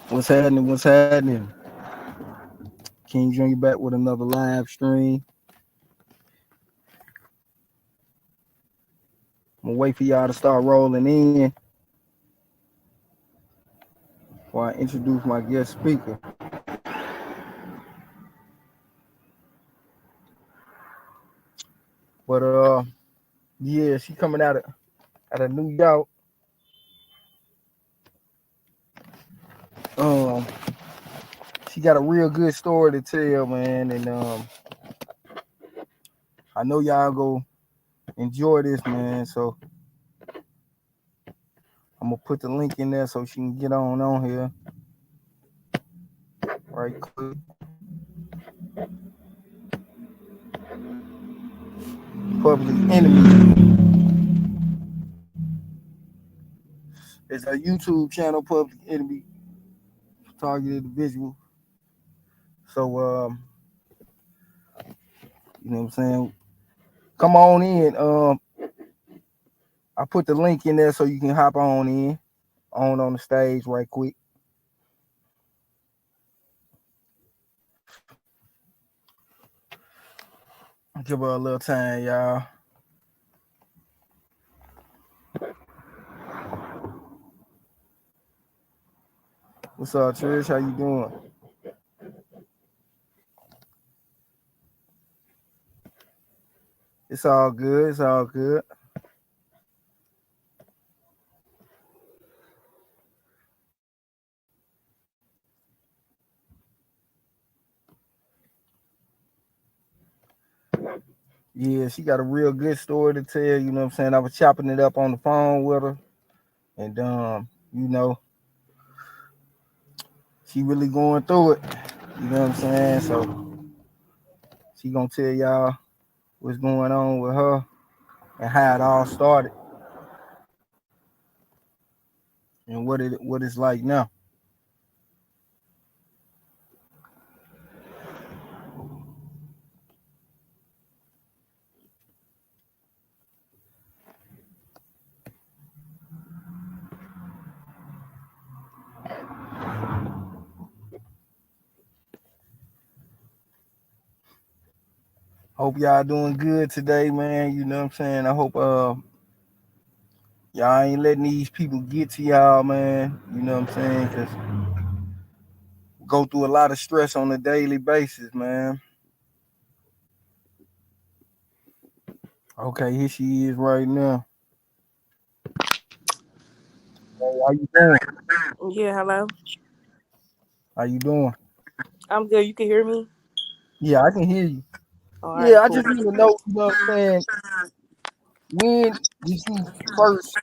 What's happening? What's happening? King Junior back with another live stream. I'm gonna wait for y'all to start rolling in while I introduce my guest speaker. But yeah, she coming out of New York. Um, she got a real good story to tell, man, and I know y'all go enjoy this, man. So I'm gonna put the link in there so she can get on here right quick. Public Enemy is a YouTube channel. Public Enemy targeted individual. So you know what I'm saying? Come on in. I put the link in there so you can hop on the stage right quick. Give her a little time, y'all. What's up, Trish? How you doing? It's all good. It's all good. Yeah, she got a real good story to tell. You know what I'm saying? I was chopping it up on the phone with her, and you know, she really going through it. You know what I'm saying? So she gonna tell y'all what's going on with her and how it all started and what it's like now. Hope y'all doing good today, man. You know what I'm saying? I hope y'all ain't letting these people get to y'all, man. You know what I'm saying? Cause we go through a lot of stress on a daily basis, man. Okay, here she is right now. Hey, how you doing? Yeah, hello. How you doing? I'm good. You can hear me? Yeah, I can hear you. All right, Yeah, I cool. just need to know, you know what I'm saying? When did you first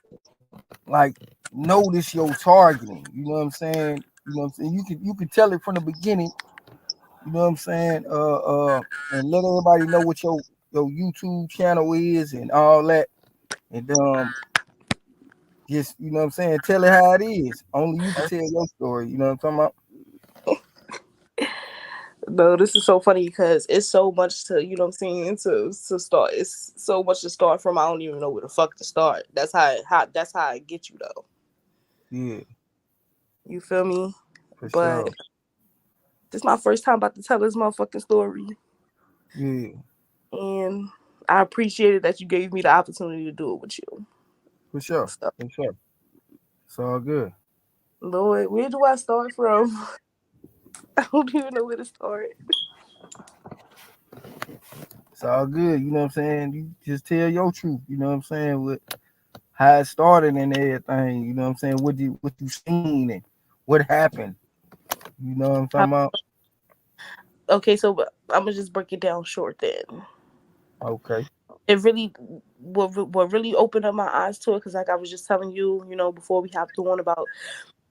like notice your targeting? You know what I'm saying? You know what I'm saying? You can tell it from the beginning. You know what I'm saying? And let everybody know what your YouTube channel is and all that. And just you know what I'm saying, tell it how it is. Only you can tell your story. You know what I'm talking about? No, this is so funny because it's so much to I'm saying to start. It's so much to start from. I don't even know where the fuck to start. That's how I get you though. Yeah, You feel me? for But sure. this is my first time about to tell this motherfucking story, Yeah, and I appreciated that you gave me the opportunity to do it with you. for sure. So, For sure. It's all good. Lord, where do I start from? I don't even know where to start. It's all good. You know what I'm saying? You just tell your truth. You know what I'm saying? With how it started and everything. You know what I'm saying? What you seen and what happened. You know what I'm talking about? Okay, so I'm gonna just break it down short then. Okay. It really what really opened up my eyes to it because like I was just telling you, before we hopped on about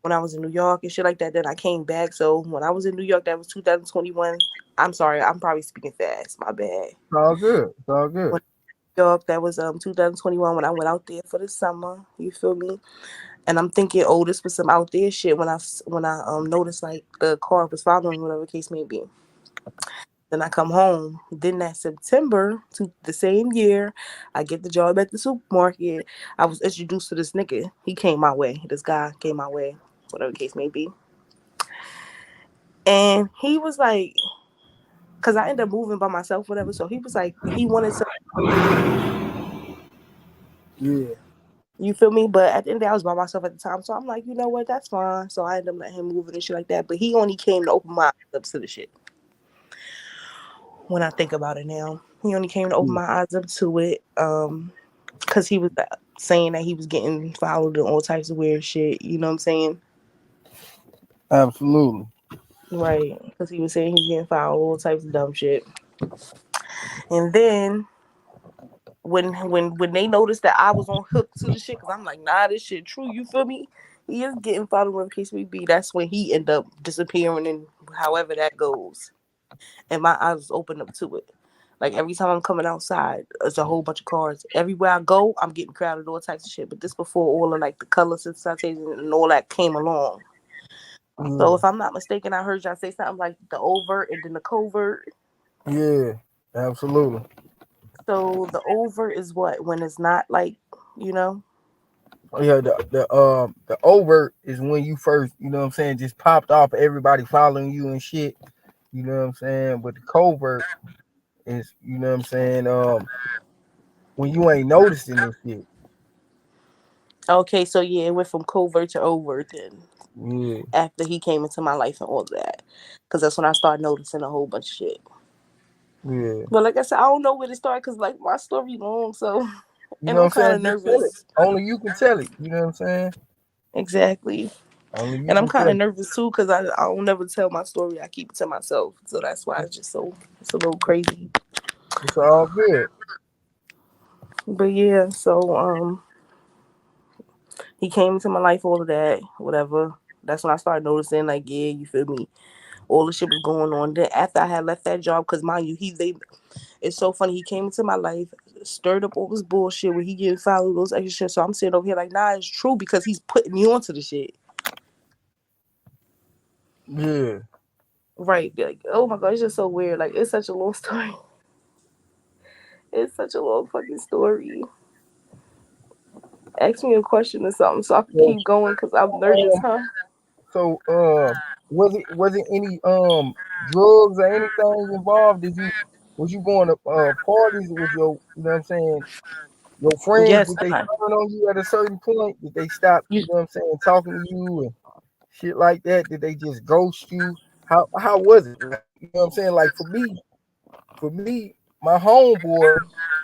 when I was in New York and shit like that. Then I came back. So when I was in New York, that was 2021. I'm sorry, I'm probably speaking fast. My bad. It's all good. It's all good. When New York, that was 2021 when I went out there for the summer. You feel me? And I'm thinking, oh, this was some out there shit when I noticed like the car was following whatever the case may be. Then I come home. Then that September to the same year, I get the job at the supermarket. I was introduced to this nigga. He came my way. This guy came my way, whatever the case may be. And he was like, because I ended up moving by myself, whatever. So he was like, he wanted some. Yeah. You feel me? But at the end of the day, I was by myself at the time. So I'm like, you know what? That's fine. So I ended up letting him move and shit like that. But he only came to open my eyes up to the shit. When I think about it now, he only came to open Yeah. my eyes up to it. Because he was saying that he was getting followed and all types of weird shit. You know what I'm saying? Absolutely. Right. Because he was saying he was getting followed, all types of dumb shit. And then when they noticed that I was on hook to the shit, because I'm like, nah, this shit true. You feel me? He is getting followed, whatever the case may be. That's when he end up disappearing, and however that goes. And my eyes open up to it. Like every time I'm coming outside, it's a whole bunch of cars. Everywhere I go, I'm getting crowded, all types of shit. But this before all of like the color sensitization and all that came along. So Yeah. if I'm not mistaken, I heard y'all say something like the overt and then the covert. Yeah. Absolutely. So the overt is what? When it's not like, you know? Oh, yeah, the overt is when you first, you know what I'm saying, just popped off, everybody following you and shit. You know what I'm saying? But the covert is, you know what I'm saying, when you ain't noticing this shit. Okay, so yeah, it went from covert to overt then Yeah. after he came into my life and all of that. Because that's when I started noticing a whole bunch of shit. Yeah. But like I said, I don't know where to start because like my story long, so You and know what I'm I'm kind saying? of Just tell it. nervous. Only you can tell it. You know what I'm saying? Exactly. Only you And I'm can kind tell of it. nervous too because I don't never tell my story. I keep it to myself. So that's why it's just so, it's a little crazy. It's all good. But yeah, so he came into my life, all of that, whatever. That's when I started noticing, like, yeah, you feel me? All the shit was going on. Then after I had left that job, because mind you, it's so funny. He came into my life, stirred up all this bullshit where he getting followed those extra shit. So I'm sitting over here like, nah, it's true because he's putting me onto the shit. Yeah. Right. Like, oh my God, it's just so weird. Like, it's such a long story. It's such a long fucking story. Ask me a question or something so I can So, keep going because I'm nervous, um, huh? was it any drugs or anything involved? Was you going to parties with your, you know what I'm saying, your friends? Yes, Did they turn on you at a certain point? Did they stop, you, you know what I'm saying, talking to you and shit like that? Did they just ghost you? How was it? Like, you know what I'm saying? Like for me, my homeboy,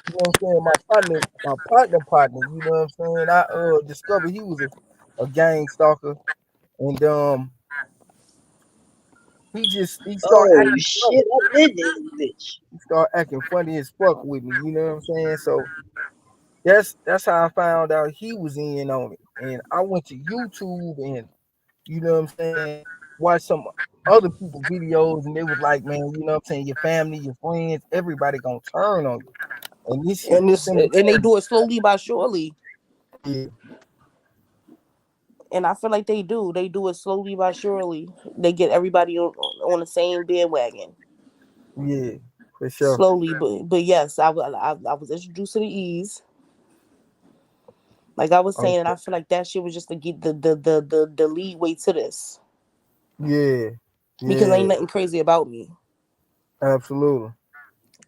you know what I'm saying, my partner, you know what I'm saying? I discovered he was a gang stalker, and he started Oh acting funny. shit, I did this bitch. He started acting funny as fuck with me, you know what I'm saying? So that's how I found out he was in on it. And I went to YouTube and, you know what I'm saying, watched some other people's videos, and they was like, man, you know what I'm saying, your family, your friends, everybody gonna turn on you. And this shit seemed and they very, do it slowly but surely. yeah, And I feel like they do. They do it slowly but surely. They get everybody on the same bandwagon yeah, for sure. slowly. But yes, I was introduced to the ease. Like I was saying, and Okay. I feel like that shit was just to get the lead way to this Yeah, because ain't yeah, nothing crazy about me absolutely.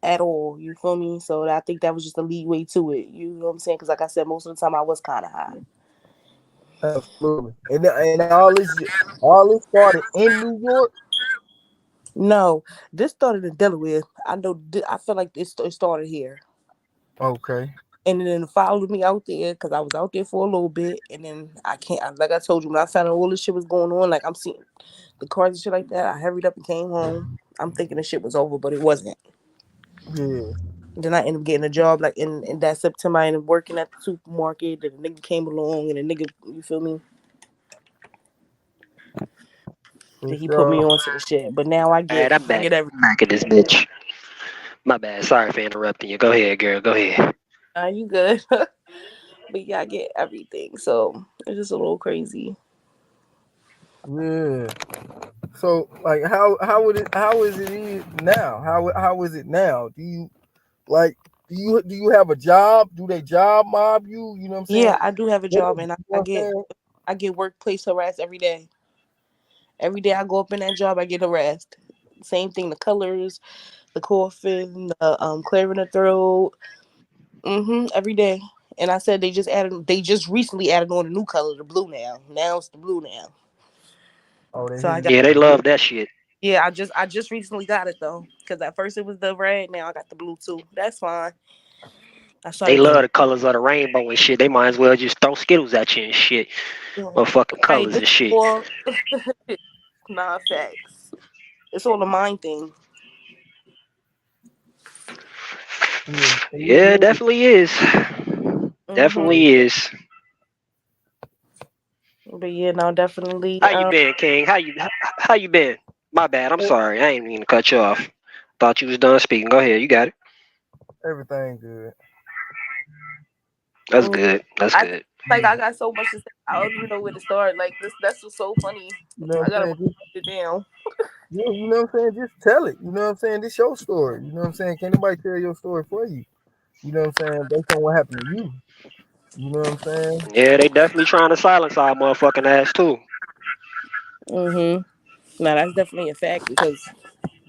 at all. You feel me? So I think that was just the lead way to it. You know what I'm saying? Because like I said, most of the time I was kind of high. Absolutely. And all this started in New York. No, this started in Delaware. I know. I feel like it started here. Okay. And then it followed me out there because I was out there for a little bit, and then I can't. Like I told you, when I found out all this shit was going on, like I'm seeing the cars and shit like that, I hurried up and came home. I'm thinking the shit was over, but it wasn't. Yeah, Then I ended up getting a job like in that September. I ended up working at the supermarket. And the nigga came along, and the nigga, you feel me? for Then he put sure. me onto the shit. But now Alright, I'm I back. get everything. I'm back at this bitch. My bad. Sorry for interrupting you. Go ahead, girl. Go ahead. You good? But yeah, I get everything. So it's just a little crazy. Yeah. So like how is it now? How is it now? Like do you have a job? Do they job mob you? You know what I'm saying? Yeah, I do have a What job, is, and you know what I'm saying? I get workplace harassed every day. Every day I go up in that job, I get harassed. Same thing, the colors, the coughing, the clearing the throat. Every day. And I said they just recently added on a new color, the blue now. Now it's the blue now. Oh, they So hit I you got Yeah, with they the blue. love that shit. yeah, I just recently got it though. Cause at first it was the red, now I got the blue too. That's fine. I They started love to the colors of the rainbow and shit. They might as well just throw Skittles at you and shit. Motherfucking Hey, colors this and shit. for nah facts. It's all a mind thing. Yeah. So Yeah, it definitely is. hmm Definitely is. But yeah, no, definitely. How you been, King? How you been? My bad. I'm sorry. I ain't mean to cut you off. Thought you was done speaking. Go ahead. You got it. Everything good. That's Mhm. good. That's I good. like I got so much to say. I don't even know where to start. Like this, that's what's so funny. You know I what gotta I'm write saying? it down. Yeah, you know what I'm saying? Just tell it. You know what I'm saying? This your story. You know what I'm saying? Can't nobody tell your story for you. You know what I'm saying? Based on what happened to you. You know what I'm saying? Yeah, they definitely trying to silence our motherfucking ass too. Now that's definitely a fact because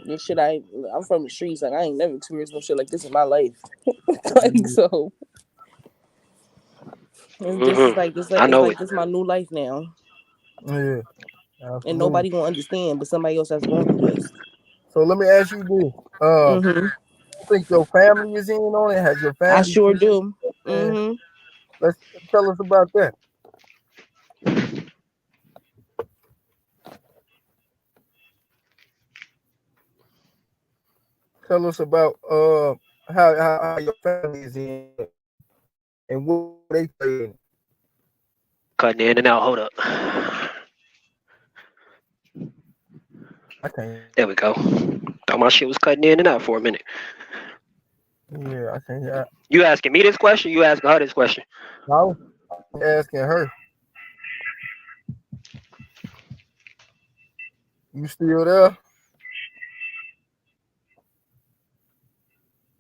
this shit. I'm from the streets. Like I ain't never experienced no shit like this in my life. Like Yeah, so, this is like this. I It's know like it. this my new life now, yeah, and absolutely. nobody gonna understand, but somebody else that's going through this. So let me ask you this. hmm You think your family is in on it? Has your I family sure seen do. it? Man, hmm let's tell us about that. Tell us about how your family is in it and what they play in it. Cutting in and out. Hold up. I can't. There we go. Thought my shit was cutting in and out for a minute. Yeah, I can't. I, You asking me this question? You asking her this question? I was asking her. You still there?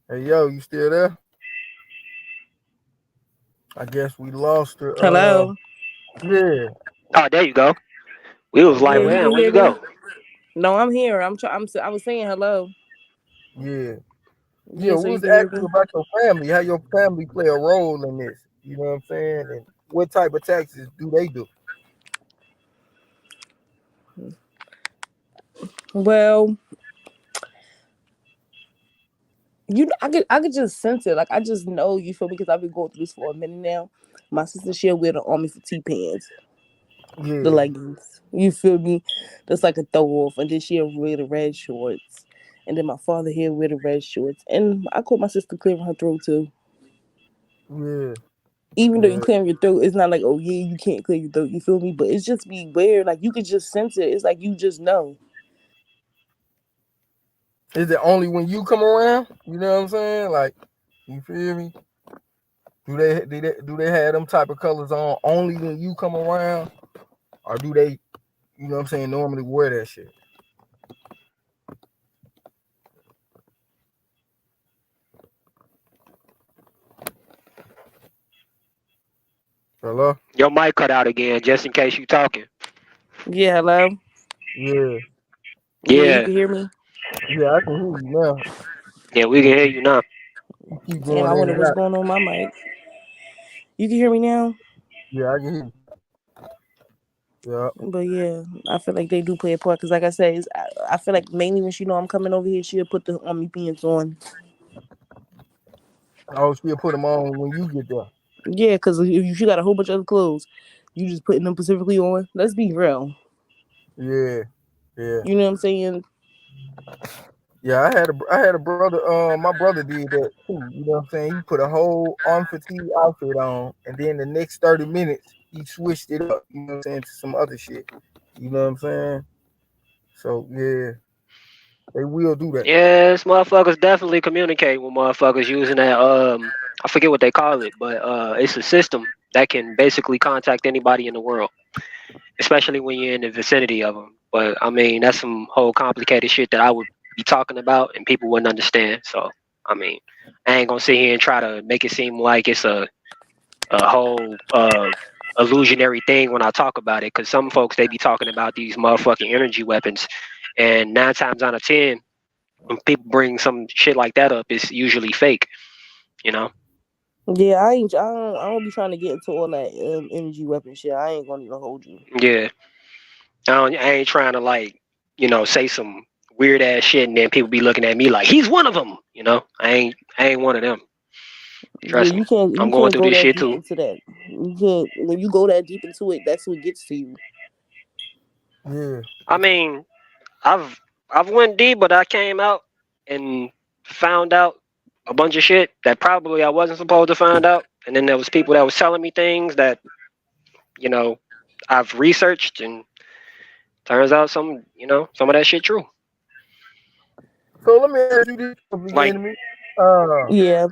Hey yo, you still there? I guess we lost her. Hello. Yeah, Oh, there you go. We was like, Yeah, okay, you man, can where hear you me. go? No, I'm here. I was saying hello. yeah, yeah. Yeah, We so you was can hear asking me. about your family. How your family play a role in this? You know what I'm saying? And what type of taxes do they do? Well, I could just sense it. Like I just know you feel me because I've been going through this for a minute now. My sister she'll wear the army for T pants, the Yeah, leggings. You feel me? That's like a throw off, and then she'll wear the red shorts, and then my father he'll wear the red shorts, and I caught my sister clearing her throat too. yeah, Even though you yeah. clearing your throat, it's not like oh yeah you can't clear your throat. You feel me? But it's just be weird. Like you could just sense it. It's like you just know. Is it only when you come around? You know what I'm saying? Like, you feel me? Do they have them type of colors on only when you come around, or do they? You know what I'm saying? Normally wear that shit. Hello? Your mic cut out again, just in case you talking. Yeah, hello. Yeah, Yeah, you Yeah, can hear me. yeah. I can hear you now. yeah, we can hear you now. You keep Damn, going I in wonder and what's out. going on with my mic. You can hear me now. Yeah, I can hear you. Yeah, But yeah, I feel like they do play a part because, like I said, I feel like mainly when she know I'm coming over here, she'll put the army pants on. I'll still put them on when you get there. Yeah, because if she got a whole bunch of other clothes, you just putting them specifically on. Let's be real. Yeah, yeah, You know what I'm saying? yeah. I had a brother. My brother did that too. You know what I'm saying? He put a whole arm fatigue outfit on, and then the next 30 minutes he switched it up. You know what I'm saying, to some other shit. You know what I'm saying? So yeah, they will do that. Yes, motherfuckers definitely communicate with motherfuckers using that. I forget what they call it, but it's a system that can basically contact anybody in the world, especially when you're in the vicinity of them. But I mean, that's some whole complicated shit that I would be talking about and people wouldn't understand. So I mean, I ain't gonna sit here and try to make it seem like it's a whole illusionary thing when I talk about it, because some folks they be talking about these motherfucking energy weapons, and 9 times out of 10, when people bring some shit like that up, it's usually fake. You know? Yeah, I don't be trying to get into all that energy weapon shit. I ain't gonna even hold you. Yeah. I ain't trying to like, say some weird ass shit, and then people be looking at me like he's one of them. I ain't one of them. Yeah, Trust me. I'm you going can't through go this that shit deep too. into that. You can't when you go that deep into it. That's what gets to you. Yeah. I mean, I've I've went deep, but I came out and found out a bunch of shit that probably I wasn't supposed to find out. And then there was people that was telling me things that you know I've researched, and turns out some of that shit true. So let me ask you this to Like, begin with. Uh, Yeah,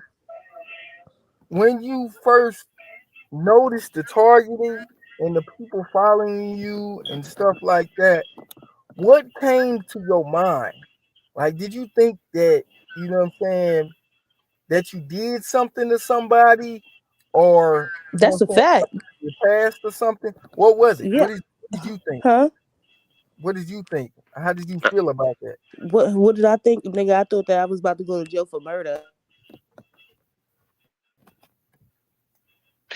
when you first noticed the targeting and the people following you and stuff like that, what came to your mind? Like, did you think that, you know what I'm saying, that you did something to somebody, or, you know that's what a I'm saying, fact. your past or something? What was it? Yeah, What did you think? huh? What did you think? How did you feel about that? What did I think, nigga? I thought that I was about to go to jail for murder.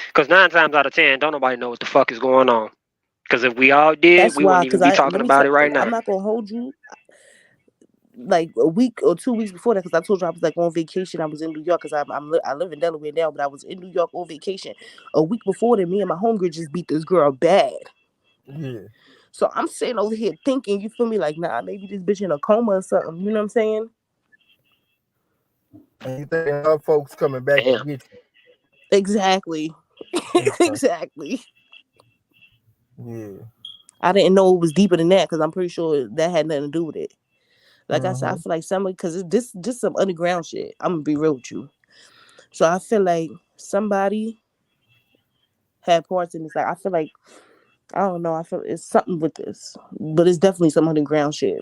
because 9 times out of 10, don't nobody know what the fuck is going on. Because if we all did, That's we why, wouldn't cause even be I talking let me about tell. it right I'm now. not gonna hold you. Like a week or 2 weeks before that, because I told you I was like on vacation. I was in New York because I live in Delaware now, but I was in New York on vacation. A week before that, me and my homegirl just beat this girl bad. Yeah. So I'm sitting over here thinking, you feel me? Like, nah, maybe this bitch in a coma or something. You know what I'm saying? And you thinking other folks coming back to Damn. get Exactly. you. Okay. Exactly. Yeah. I didn't know it was deeper than that because I'm pretty sure that had nothing to do with it. Like I said, I Mm-hmm. feel like somebody, because this just some underground shit. I'm gonna be real with you. So I feel like somebody had parts in this. Like I feel like I don't know. I feel it's something with this, but it's definitely some underground shit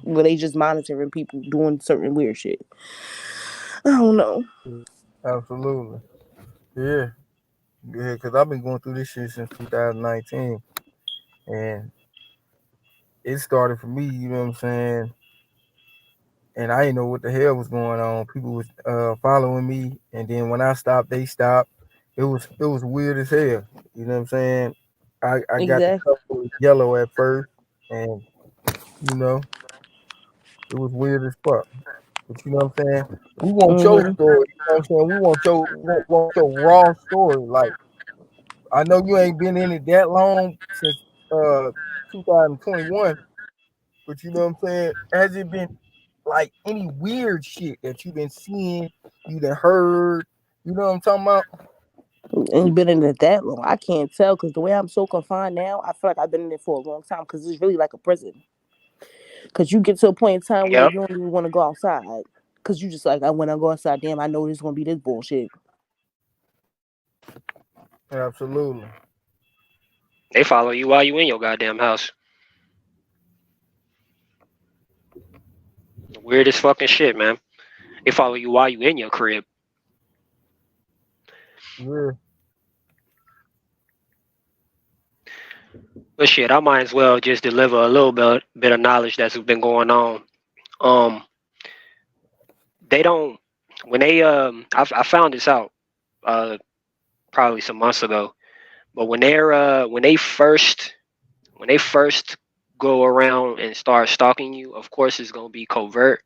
where they just monitoring people doing certain weird shit. I don't know. Absolutely. Yeah. Yeah, because I've been going through this shit since 2019. And it started for me, you know what I'm saying? And I didn't know what the hell was going on. People was following me, and then when I stopped, they stopped. It was weird as hell. You know what I'm saying? I got the Exactly. color yellow at first, and you know it was weird as fuck. But you know what I'm saying? We want your Mhm. story. You know what I'm saying? We want your raw story. Like, I know you ain't been in it that long since 2021, but you know what I'm saying? Has it been like any weird shit that you've been seeing, you done heard? You know what I'm talking about? And been in it that long, I can't tell because the way I'm so confined now, I feel like I've been in it for a long time because it's really like a prison. Because you get to a point in time where Yep. you don't even want to go outside. Because you just like, I when I go outside, damn, I know there's gonna be this bullshit. Absolutely. They follow you while you in your goddamn house. The weirdest fucking shit, man. They follow you while you in your crib. Yeah. But shit, I might as well just deliver a little bit of knowledge that's been going on. Um, they don't when they I found this out uh probably some months ago. But when they first go around and start stalking you, of course it's gonna be covert,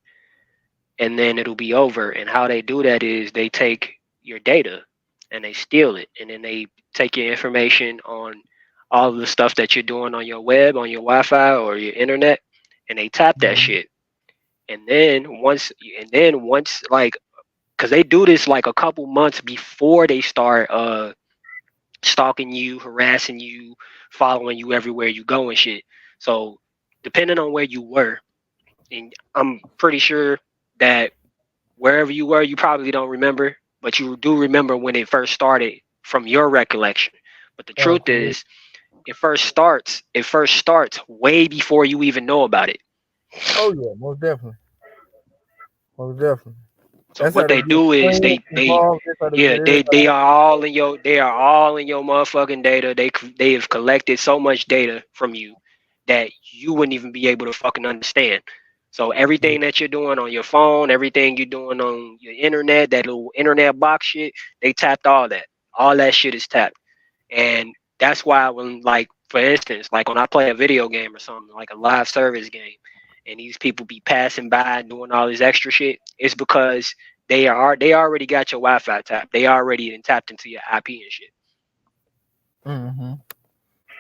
and then it'll be over. And how they do that is they take your data and they steal it, and then they take your information on all of the stuff that you're doing on your web, on your Wi-Fi or your internet, and they tap that Mhm. shit. And then once like, because they do this like a couple months before they start stalking you, harassing you, following you everywhere you go and shit. So depending on where you were, and I'm pretty sure that wherever you were, you probably don't remember, but you do remember when it first started from your recollection. But the truth Absolutely. is, it first starts way before you even know about it. Oh yeah, most definitely. Most definitely. So That's what how they they get do is friends they involved. That's how they yeah get everybody. they are all in your motherfucking data. They have collected so much data from you that you wouldn't even be able to fucking understand. So everything that you're doing on your phone, everything you're doing on your internet, that little internet box shit, they tapped all that. All that shit is tapped. And that's why when, like, for instance, like when I play a video game or something, like a live service game, and these people be passing by and doing all this extra shit, it's because they already got your Wi-Fi tapped. They already tapped into your IP and shit. Mm-hmm.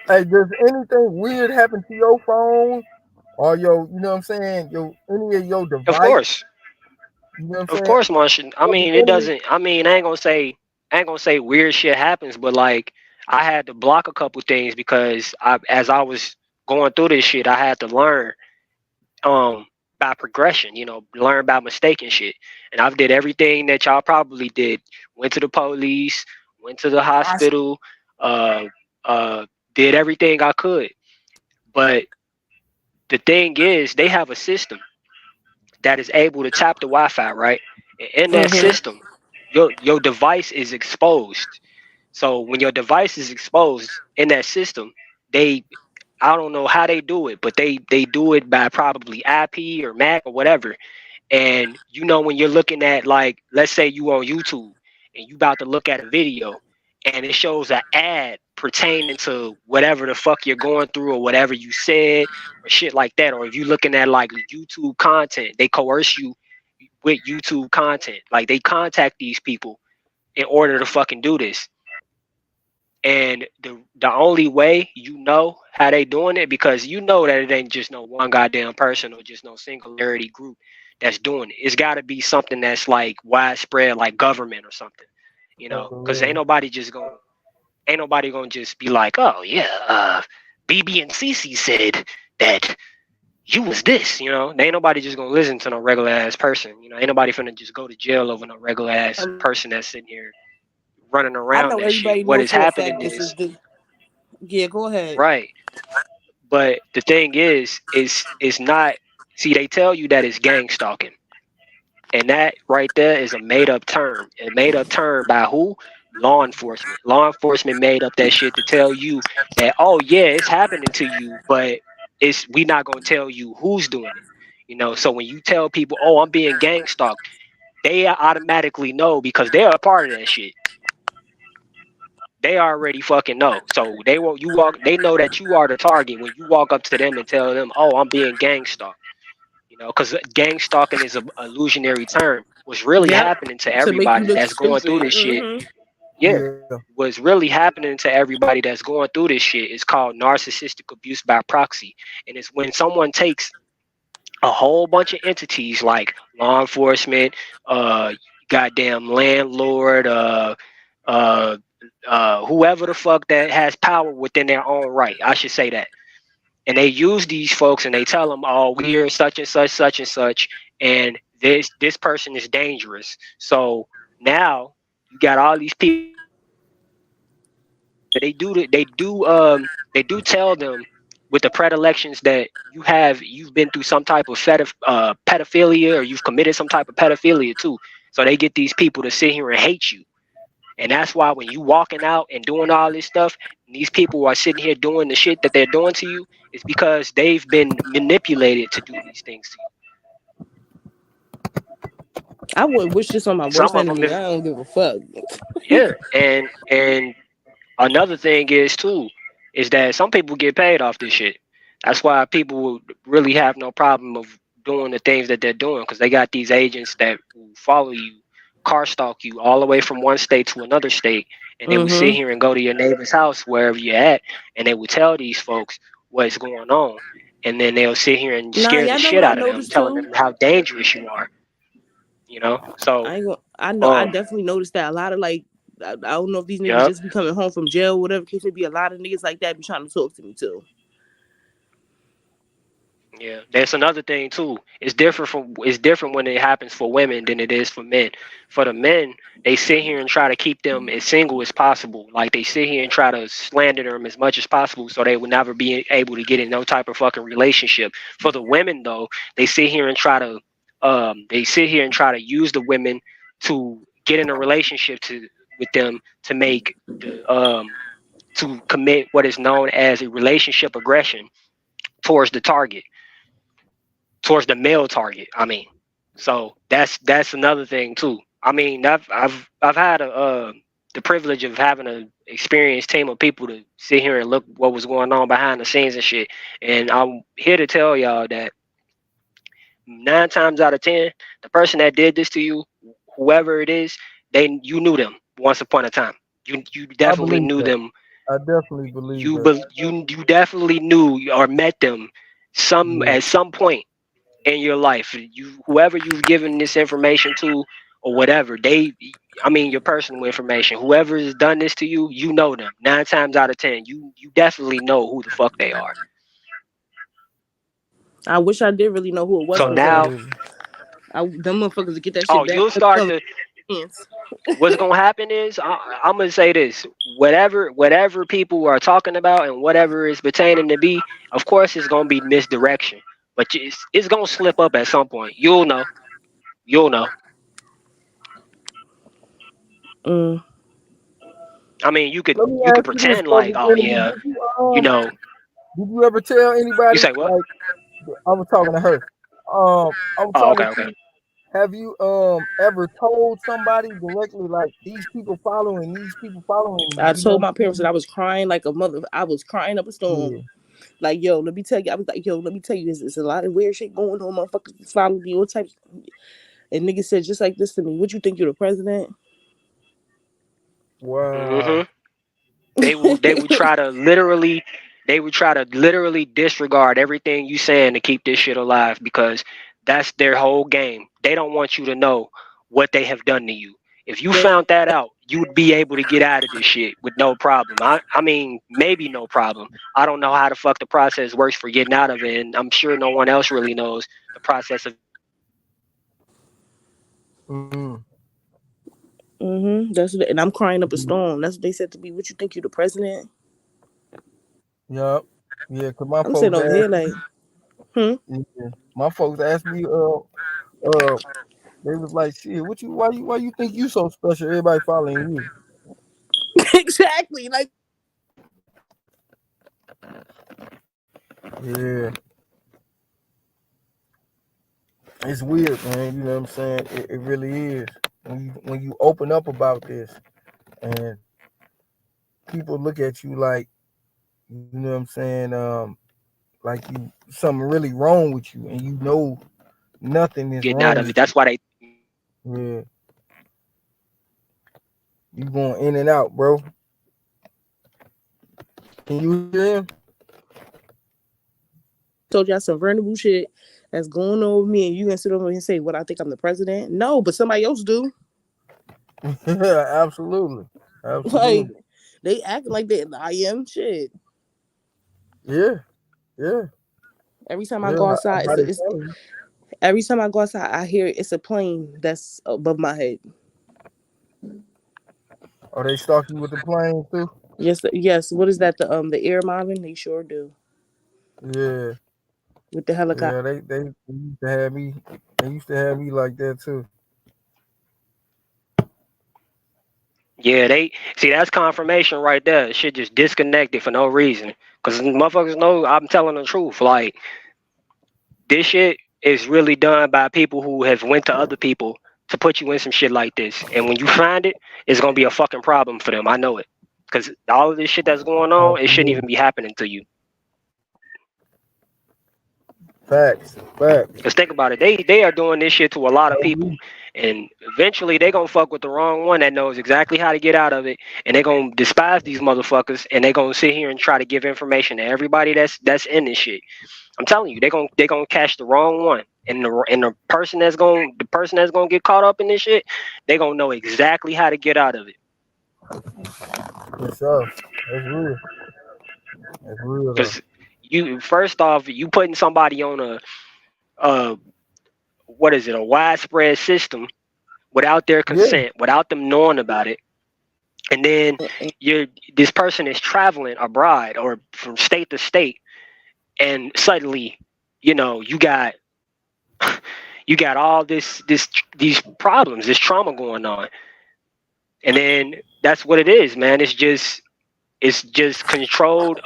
Hey, does anything weird happen to your phone or your, you know what I'm saying, your any of your Of device? course, You know what I'm of saying? course, Martian. I Does mean, it any- doesn't. I mean, I ain't gonna say weird shit happens, but like I had to block a couple things because as I was going through this shit, I had to learn um by progression, learn by mistake and shit. And I've did everything that y'all probably did. Went to the police, went to the hospital, uh uh did everything I could. But the thing is they have a system that is able to tap the Wi-Fi, right? And in that Mhm. system, your device is exposed. So when your device is exposed in that system, they I don't know how they do it, but they do it by probably IP or Mac or whatever. And when you're looking at, like, let's say you on YouTube and you about to look at a video and it shows an ad pertaining to whatever the fuck you're going through or whatever you said or shit like that, or if you're looking at like YouTube content, they coerce you with YouTube content. Like, they contact these people in order to fucking do this. And the only way how they doing it, because that it ain't just no one goddamn person or just no singularity group that's doing it. It's got to be something that's like widespread, like government or something. Because Oh, ain't nobody gonna just be like, oh yeah, BB and CC said that you was this. Ain't nobody just gonna listen to no regular ass person. Ain't nobody finna just go to jail over no regular ass person that's sitting here running I around know that shit. everybody What knows is for a happening fact this is is the. Yeah, go ahead. right. But the thing is not. See, they tell you that it's gang stalking, and that right there is a made up term. A made up term by who? Law enforcement. Law enforcement made up that shit to tell you that, oh yeah, it's happening to you, but we not gonna tell you who's doing it. So when you tell people, oh, I'm being gang stalked, they automatically know because they're a part of that shit. They already fucking know. So they won't you walk they know that you are the target when you walk up to them and tell them, "Oh, I'm being gang stalked." Cuz gang stalking is a illusionary term. What's really Yep. happening to To make you everybody look that's going through stupid. this shit, yeah. yeah. What's really happening to everybody that's going through this shit is called narcissistic abuse by proxy. And it's when someone takes a whole bunch of entities like law enforcement, uh, goddamn landlord, uh, whoever the fuck that has power within their own right. I should say that. And they use these folks and they tell them, "Oh, we are such and such, and this person is dangerous." So now you got all these people. They do tell them with the predilections that you've been through some type of pedophilia, or you've committed some type of pedophilia too. So they get these people to sit here and hate you. And that's why when you walking out and doing all this stuff, and these people are sitting here doing the shit that they're doing to you, it's because they've been manipulated to do these things to you. I wouldn't wish this on my worst Some of them enemy. is I don't give a fuck. yeah, and another thing is too is that some people get paid off this shit. That's why people would really have no problem of doing the things that they're doing, because they got these agents that will follow you, car stalk you all the way from one state to another state, and they would sit Mhm. here and go to your neighbor's house wherever you're at, and they would tell these folks what's going on, and then they'll sit here and Nah, scare the y'all know shit what I out of them, noticed telling too. them how dangerous you are. So I ain't gonna, I know. I um definitely noticed that a lot of like. I don't know if these niggas yeah. just be coming home from jail, whatever case may be. A lot of niggas like that be trying to talk to me too. Yeah, that's another thing too. It's different when it happens for women than it is for men. For the men, they sit here and try to keep them as single as possible. Like, they sit here and try to slander them as much as possible so they will never be able to get in no type of fucking relationship. For the women though, they sit here and try to They sit here and try to use the women to get in a relationship with them to make to commit what is known as a relationship aggression towards the target, towards the male target. I mean, so that's another thing too. I mean, I've had the privilege of having an experienced team of people to sit here and look what was going on behind the scenes and shit. And I'm here to tell y'all that 9 times out of 10, the person that did this to you, whoever it is, you knew them once upon a time. You I definitely believe knew that. them. I definitely believe You that. be, you definitely knew or met them Yeah. at some point in your life. Whoever you've given this information to or whatever, I mean your personal information. Whoever has done this to you, you know them. 9 times out of 10, you definitely know who the fuck they are. I wish I did really know who it was, So because now, Absolutely. them motherfuckers to get that shit oh, back. you'll start Them to hands. what's gonna happen is I'm gonna say this: whatever people are talking about and whatever is pertaining to be, of course, it's gonna be misdirection, but it's gonna slip up at some point. You'll know. You'll know. Mm. I mean, you could Let me you could ask you this, pretend brother like, oh Kennedy. yeah, you know. Did you ever tell You anybody? say what? Like, I was talking to her. I was Oh, trying okay, to okay. see. Have you ever told somebody directly, like, these people following, these people following? I You know told what my I'm parents that I was crying like a mother. I was crying up a storm. saying? Like, yo, let me tell you. I was like, yo, let me tell you, there's a lot of weird shit going on. Motherfuckers follow me, all types. And niggas said just like this to me. What you think, you're the president? Yeah. Wow. Hmm. They would try to literally disregard everything you saying to keep this shit alive because that's their whole game. They don't want you to know what they have done to you. If you They, found that out, you would be able to get out of this shit with no problem. I mean, maybe no problem. I don't know how the fuck the process works for getting out of it, and I'm sure no one else really knows the process of Mm. That's what, and I'm crying up a storm. That's what they said to me. What you think, you the president? Yep. Yeah. Cause my I'm sitting folks over here asked like, hmm. yeah, my folks asked me. They was like, shit. What you? Why you think you so special? Everybody following you. Exactly. Like, Yeah. It's weird, man. You know what I'm saying? It really is. When you open up about this and people look at you like, you know what I'm saying, like you something really wrong with you, and you know nothing is getting out wrong of it. with you. That's why they Yeah, you going in and out, bro. Can you hear him? told y'all some vulnerable shit that's going on with me, and you gonna sit over here and say, what, I think I'm the president? No, but somebody else do. Yeah, absolutely, Like, absolutely. they acting like I am shit. Yeah, yeah, Every time I yeah. go outside, How they follow you? every time I go outside, I hear it's a plane that's above my head. Are they stalk you with the plane too? Yes, yes. What is that? The air mobbing? They sure do Yeah, with the helicopter. yeah. They used to have me. They used to have me like that too. Yeah, they see that's confirmation right there. Shit just disconnected for no reason. Cause motherfuckers know I'm telling the truth. Like this shit is really done by people who have went to other people to put you in some shit like this. And when you find it, it's gonna be a fucking problem for them. I know it. Cause all of this shit that's going on, it shouldn't even Absolutely. be happening to you. Facts, facts. Cause think about it, they are doing this shit to a lot of people, and eventually they gonna fuck with the wrong one that knows exactly how to get out of it, and they gonna despise these motherfuckers, and they gonna sit here and try to give information to everybody that's in this shit. I'm telling you, they gonna catch the wrong one, and the person that's gonna get caught up in this shit, they gonna know exactly how to get out of it. For sure. That's real. That's real though. Cause you first off, you putting somebody on uh what is it, a widespread system without their Yeah. consent, without them knowing about it, and then you're this person is traveling abroad or from state to state, and suddenly, you know, you got all these problems, this trauma going on, and then that's what it is, man. It's just controlled.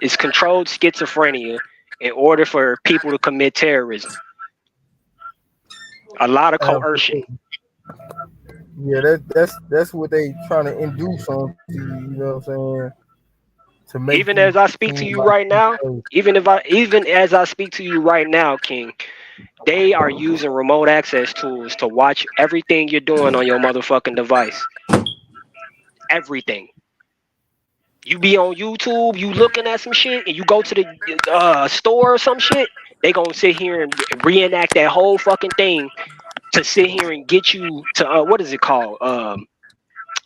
It's controlled schizophrenia in order for people to commit terrorism. A lot of coercion. Absolutely. Yeah, that's what they trying to induce onto you. You know what I'm saying? To make Even you as I speak seem to you like right you now, safe. even as I speak to you right now, King, they are using remote access tools to watch everything you're doing on your motherfucking device. Everything. You be on YouTube, you looking at some shit, and you go to the store or some shit. They gonna sit here and reenact that whole fucking thing to sit here and get you to what is it called?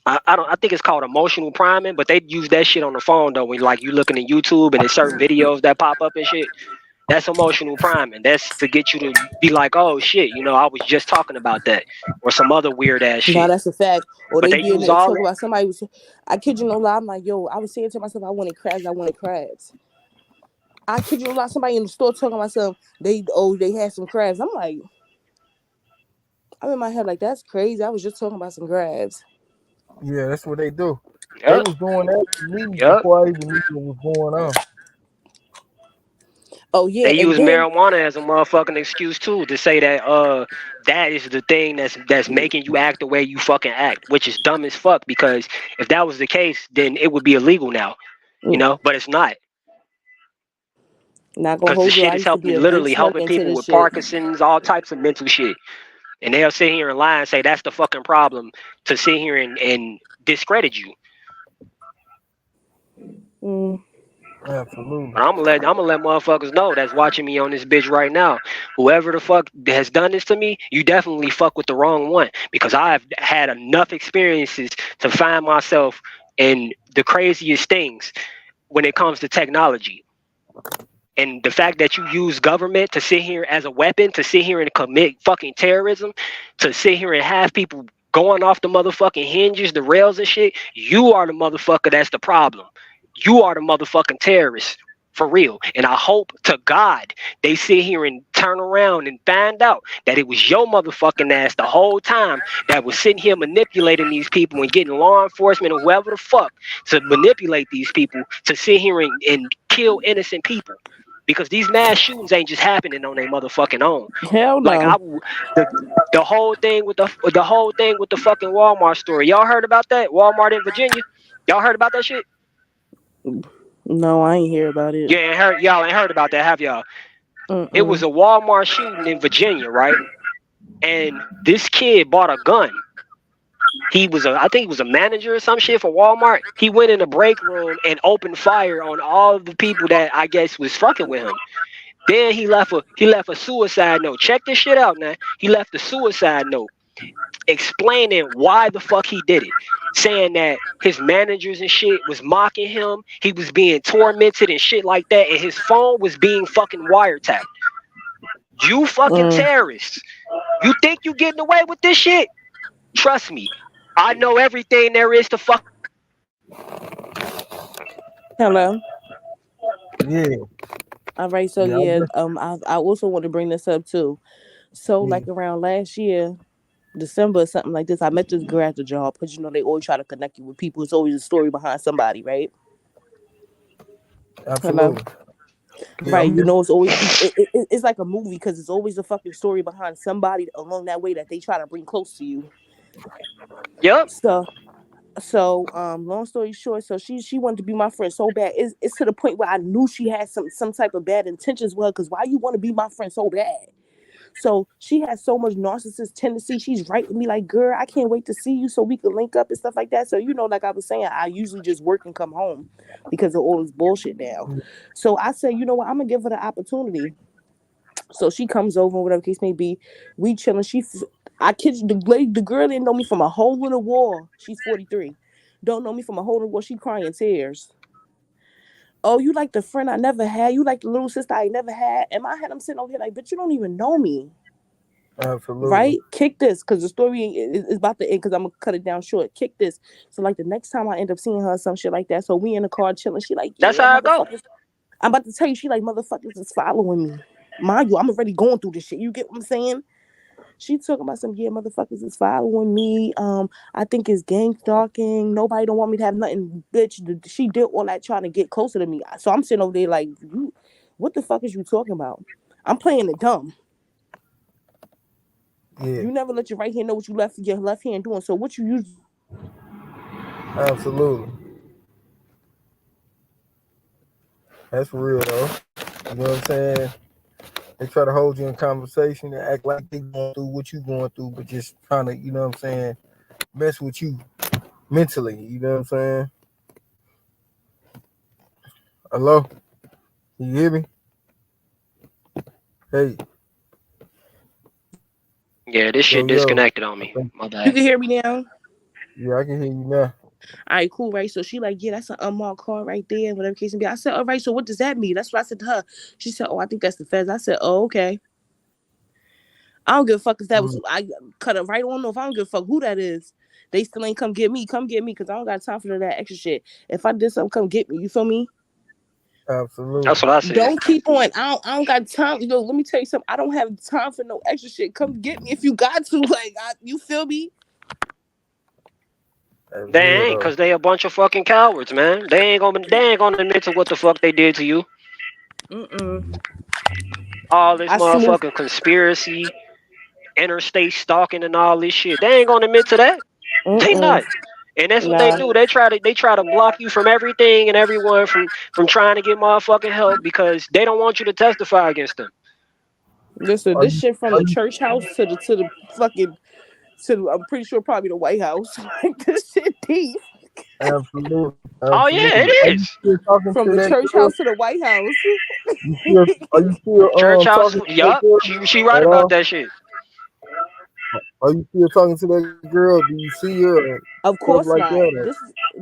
I don't. I think it's called emotional priming, but they use that shit on the phone though. When like you looking at YouTube and there's certain videos that pop up and shit. That's emotional priming. That's to get you to be like, oh shit, I was just talking about that, or some other weird ass No, shit. that's a fact. Or But they they be in use there all talking that. about somebody was. I kid you no lie. I'm like, yo, I was saying to myself, I wanted crabs. I wanted crabs. I kid you no lie. Somebody in the store talking about some. They had some crabs. I'm like, I'm in my head like that's crazy. I was just talking about some crabs. Yeah, that's what they do. They Yep, was doing that to me yep. before I even knew what was going on. Oh yeah, They and use then marijuana as a motherfucking excuse too to say that that is the thing that's making you act the way you fucking act, which is dumb as fuck. Because if that was the case, then it would be illegal now, but it's not. not gonna Because the hold you. shit I is used to be helping, a big literally slug helping into people this with shit. Parkinson's, all types of mental shit. And they'll sit here and lie and say that's the fucking problem to sit here and discredit you. Mm. Absolutely. But I'm gonna let motherfuckers know that's watching me on this bitch right now. Whoever the fuck has done this to me, you definitely fuck with the wrong one. Because I've had enough experiences to find myself in the craziest things when it comes to technology. And the fact that you use government to sit here as a weapon, to sit here and commit fucking terrorism, to sit here and have people going off the motherfucking hinges, the rails and shit, you are the motherfucker that's the problem. You are the motherfucking terrorist. For real. And I hope to God they sit here and turn around and find out that it was your motherfucking ass the whole time that was sitting here manipulating these people and getting law enforcement or whoever the fuck to manipulate these people to sit here and kill innocent people because these mass shootings ain't just happening on their motherfucking own. Hell Like no. the the whole thing with the whole thing with the fucking Walmart story. Y'all heard about that? Walmart in Virginia. Y'all heard about that shit? No, I ain't hear about it. Yeah, y'all ain't heard about that, have y'all? It was Mm-mm. a Walmart shooting in Virginia, right? And this kid bought a gun. I think he was a manager or some shit for Walmart. He went in the break room and opened fire on all of the people that I guess was fucking with him. Then he left a suicide note. Check this shit out now. He left a suicide note explaining why the fuck he did it. Saying that his managers and shit was mocking him. He was being tormented and shit like that. And his phone was being fucking wiretapped. You fucking Mm. terrorists. You think you getting away with this shit? Trust me. I know everything there is to fucking know about this shit. Hello. Yeah. All right. So Yeah. yeah. I also want to bring this up too. So Yeah. like around last year, December or something like this, I met this girl at the job because they always try to connect you with people. It's always a story behind somebody, right? Hello. Absolutely. Yeah. Right, I'm here. it's always it's like a movie because it's always a fucking story behind somebody along that way that they try to bring close to you. Yep. So long story short, so she wanted to be my friend so bad. It's to the point where I knew she had some type of bad intentions with her. Because why you want to be my friend so bad? So she has so much narcissist tendency. She's writing me like, girl, I can't wait to see you so we can link up and stuff like that. So, like I was saying, I usually just work and come home because of all this bullshit now. So I say, you know what, I'm gonna give her the opportunity. So she comes over, whatever case may be. We chilling. I kid you, the girl didn't know me from a hole in the wall. She's 43. Don't know me from a hole in the wall. She crying tears. Oh, you like the friend I never had? You like the little sister I never had? In my head, I'm sitting over here like, but you don't even know me. Absolutely. Right? Kick this, because the story is about to end, because I'm going to cut it down short. Kick this. So, like, the next time I end up seeing her, some shit like that. So, we in the car chilling. She like, That's yeah, how I go. motherfuckers. I'm about to tell you, she like, motherfuckers is following me. Mind you, I'm already going through this shit. You get what I'm saying? She talking about some motherfuckers is following me. I think it's gang stalking. Nobody don't want me to have nothing, bitch. She did all that trying to get closer to me. So I'm sitting over there like, you, what the fuck is you talking about? I'm playing it dumb. Yeah, You never let your right hand know what your left hand doing. So what you use? absolutely. That's for real though. You know what I'm saying? They try to hold you in conversation and act like they going through what you going through, but just trying to, you know what I'm saying, mess with you mentally. You know what I'm saying? Hello? Can you hear me? Hey, Yeah, this shit yo. disconnected on me. My You bad. can hear me now. Yeah, I can hear you now. All right, cool, right? So she like, yeah, that's an unmarked car right there, whatever case may be. I said, all right, so what does that mean? That's what I said to her. She said, oh, I think that's the feds. I said, oh, okay. I don't give a fuck if that was, I cut it right on off. I don't give a fuck who that is. They still ain't come get me. Come get me because I don't got time for that extra shit. If I did something, come get me. You feel me? Absolutely. That's what I said. Don't keep on. I don't got time. You know, let me tell you something. I don't have time for no extra shit. Come get me if you got to. Like, you feel me? That's They real ain't, though. cause they a bunch of fucking cowards, man. They ain't gonna admit to what the fuck they did to you. Mm-mm. All this I smooth. motherfucking conspiracy, interstate stalking, and all this shit. They ain't gonna admit to that. They Mm-mm. not. And that's what they Nah. do. They try to block you from everything and everyone from trying to get motherfucking help because they don't want you to testify against them. Listen, Are this you shit from are the you church house to the fucking to the, I'm pretty sure probably the White House. Like this shit deep. absolutely, Oh yeah, absolutely. Are it you is. still talking From to the that church girl? house to the White House. You still are you still Church house. talking to that Yup. girl She right at about all? that shit. Are you still talking to that girl? Do you see her or Of stuff course like not. that?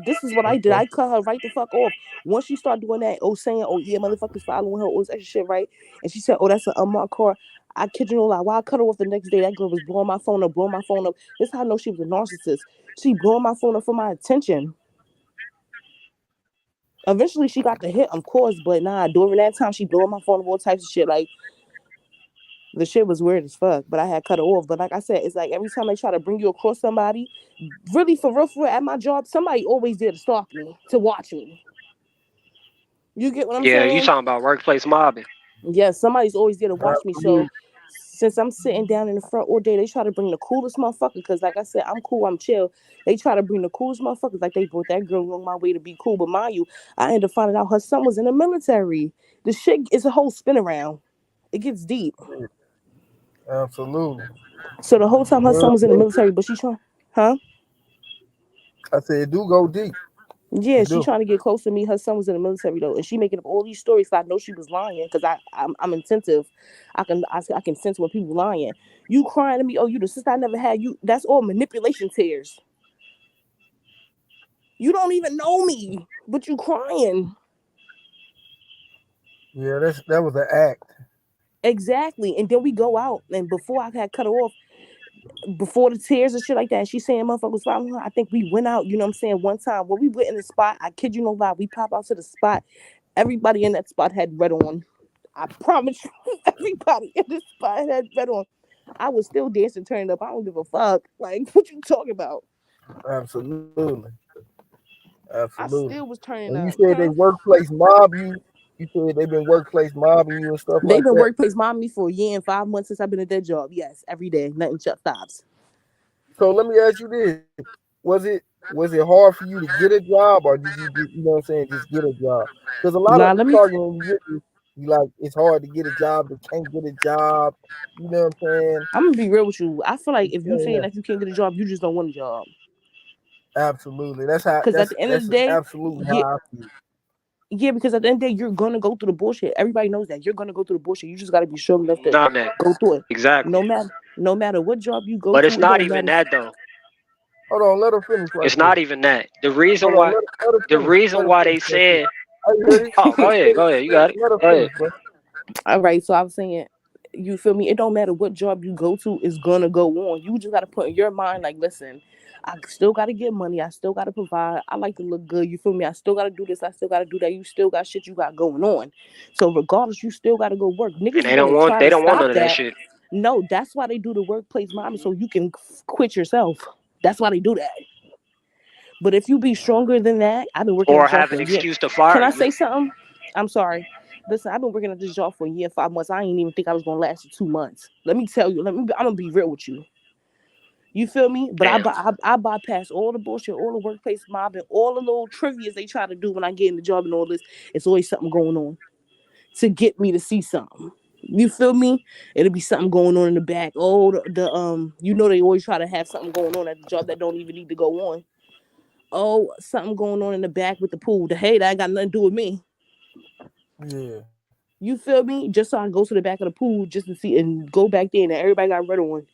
This is what I did. Okay. I cut her right the fuck off. Once she started doing that, saying, oh yeah, motherfuckers following her, all this extra shit, right? And she said, oh, that's an unmarked car. I kid you no lie. While I cut her off the next day, that girl was blowing my phone up, blowing my phone up. This is how I know she was a narcissist. She blowing my phone up for my attention. Eventually, she got the hit, of course, but nah, during that time, she blowing my phone up all types of shit. Like, the shit was weird as fuck, but I had cut her off. But like I said, it's like every time they try to bring you across somebody, really for real, at my job, somebody always there to stalk me, to watch me. You get what I'm Yeah, you saying? talking about workplace mobbing? Yes, somebody's always there to watch me. So Absolutely. since I'm sitting down in the front all day, they try to bring the coolest motherfucker. Because like I said, I'm cool, I'm chill. They try to bring the coolest motherfuckers. Like they brought that girl on my way to be cool. But mind you, I ended up finding out her son was in the military. The shit is a whole spin around. It gets deep. Absolutely. So the whole time her son Well, was in the military, but she trying, huh? I said it do go deep. Yeah, It she do. trying to get close to me. Her son was in the military though, and she making up all these stories. So I know she was lying because I'm attentive. I can sense when people lying. You crying to me? Oh, you the sister I never had. You that's all manipulation tears. You don't even know me, but you crying. Yeah, that was an act. Exactly. And then we go out, and before I had cut her off, before the tears and shit like that, she saying motherfuckers following her. I think we went out. You know what I'm saying? One time when we went in the spot, I kid you no lie, we pop out to the spot. Everybody in that spot had red on. I promise you, everybody in this spot had red on. I was still dancing, turning up. I don't give a fuck. Like, what you talking about? Absolutely. I Absolutely. still was turning And you up, said they huh? workplace mob you. You said they've been workplace mobbing you and stuff They've like been that. workplace mobbing me for a year and 5 months since I've been at that job. Yes, every day. Nothing shut stops. So let me ask you this: was it hard for you to get a job, or did you just, you know what I'm saying, just get a job? Because a lot Nah, of let me targeting you get this, you like it's hard to get a job, they can't get a job. You know what I'm saying? I'm gonna be real with you. I feel like if you Yeah, saying yeah. that you can't get a job, you just don't want a job. Absolutely. That's how. Because at That's the end of that's the day, absolutely how yeah, I feel. yeah, because at the end of the day, you're gonna go through the bullshit. Everybody knows that. You're gonna go through the bullshit. You just gotta be strong enough to Not that. go through it. Exactly. No matter what job you go But to, it's it not don't even matter. that though. Hold on, let her finish right It's quick. not even that. The Hold reason on, why let her the finish. Let reason her why finish they right quick. saying, Are you ready? oh, go ahead, go ahead, you got it. Let her Go ahead. finish, bro. All right, so I was saying, you feel me? It don't matter what job you go to, it's gonna go on. You just gotta put in your mind, like, listen, I still gotta get money. I still gotta provide. I like to look good. You feel me? I still gotta do this. I still gotta do that. You still got shit you got going on. So regardless, you still gotta go work. And Niggas is gonna try they to don't want stop none of that that. shit. No, that's why they do the workplace mommy, Hmm. so you can quit yourself. That's why they do that. But if you be stronger than that, I've been working at Or this job have for an a year. excuse to Can fire I you. say something? I'm sorry. Listen, I've been working at this job for a year, 5 months. I ain't even think I was gonna last 2 months. Let me tell you. I'm gonna be real with you. You feel me? But Damn. I bypass all the bullshit, all the workplace mob, and all the little trivias they try to do when I get in the job and all this. It's always something going on to get me to see something. You feel me? It'll be something going on in the back. Oh, you know they always try to have something going on at the job that don't even need to go on. Oh, something going on in the back with the pool. Hey, that ain't got nothing to do with me. Yeah, You feel me? Just so I go to the back of the pool just to see and go back there and everybody got red on.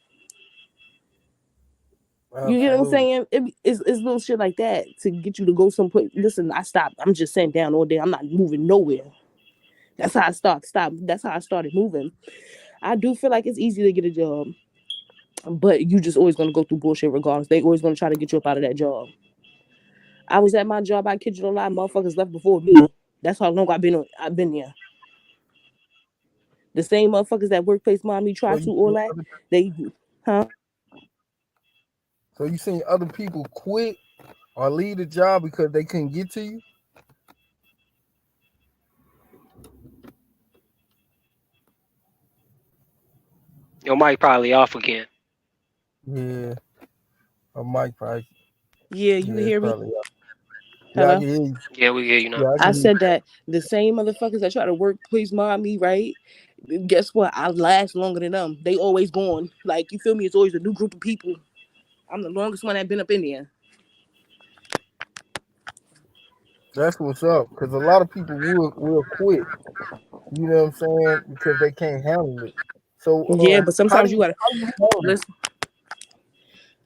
You get what I'm absolutely. saying? It's little shit like that to get you to go someplace. Listen, I stopped. I'm just sitting down all day. I'm not moving nowhere. That's how I start. Stop. That's how I started moving. I do feel like it's easy to get a job, but you just always gonna go through bullshit regardless. They always gonna try to get you up out of that job. I was at my job. I kid you not, motherfuckers left before me. That's how long I've been there. The same motherfuckers that workplace mommy So try you to all seen that. other, They, huh? so you seen other people quit or leave the job because they couldn't get to you? Your mic probably off again. Yeah, a mic probably. Yeah, you Yeah, can it's hear me. probably. Yeah, I Hello. can hear you. Yeah, we hear you now. Yeah, I I can hear said that the same motherfuckers that try to workplace mommy, right? Guess what? I last longer than them. They always gone. Like you feel me? It's always a new group of people. I'm the longest one that been up in there. That's what's up. Because a lot of people will quit. You know what I'm saying? Because they can't handle it. So, Yeah, but sometimes you gotta how do you handle it? listen.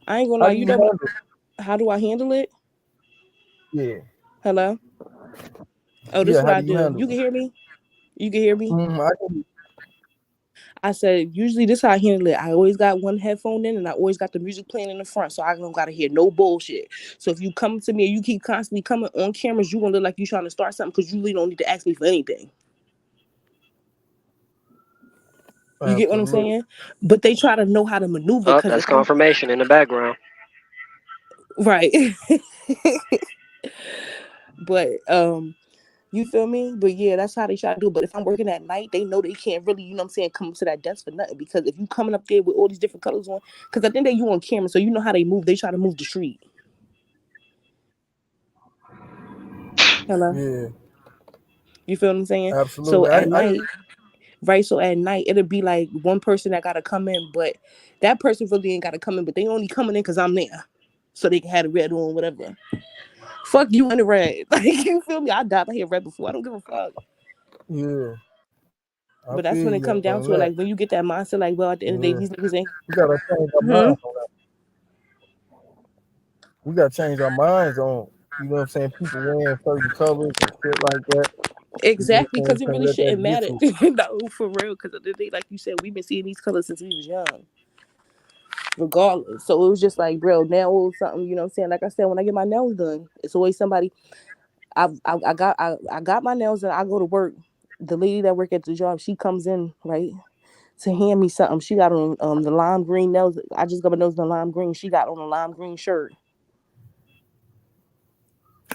I ain't gonna How lie. do You you know what? handle it? How do I handle it? Yeah, Hello. Oh, this yeah. is what How I do you do. handle You can it? hear me. You can hear me. I can, I said usually this how I handle it. I always got one headphone in and I always got the music playing in the front, so I don't gotta hear no bullshit. So if you come to me and you keep constantly coming on cameras, you gonna look like you trying to start something because you really don't need to ask me for anything. You get what I'm absolutely. saying? But they try to know how to maneuver Oh, because that's if I'm confirmation in the background. right, but you feel me? But yeah, that's how they try to do it. But if I'm working at night, they know they can't really, you know what I'm saying, come to that desk for nothing. Because if you coming up there with all these different colors on, because I think that you on camera, so you know how they move. They try to move the street. Hello? Yeah, You feel what I'm saying? So absolutely. at I night, right? So at night, it'll be like one person that gotta come in, but that person really ain't gotta come in, but they only coming in because I'm there. So they can have the red on, whatever. Fuck you in the red. Like you feel me? I died my hair red before. I don't give a fuck. yeah, I But feel that's you when it on comes down that. to it. Like when you get that mindset, like, well, at the end of the Yeah, day, these niggas ain't. we gotta change our Hmm? minds on that. We gotta change our minds on. You know what I'm saying? People wearing certain colors and shit like that. You know what Exactly, I'm saying? because it Can't really let that shouldn't get matter. to. No, for real. Because of the day, like you said, we've been seeing these colors since we was young, regardless. So it was just like, bro, now it was something. You know what I'm saying? Like I said, when I get my nails done, it's always somebody. I got my nails done. I go to work. The lady that work at the job, she comes in right to hand me something. She got on the lime green nails. I just got my nails done lime green. She got on a lime green shirt.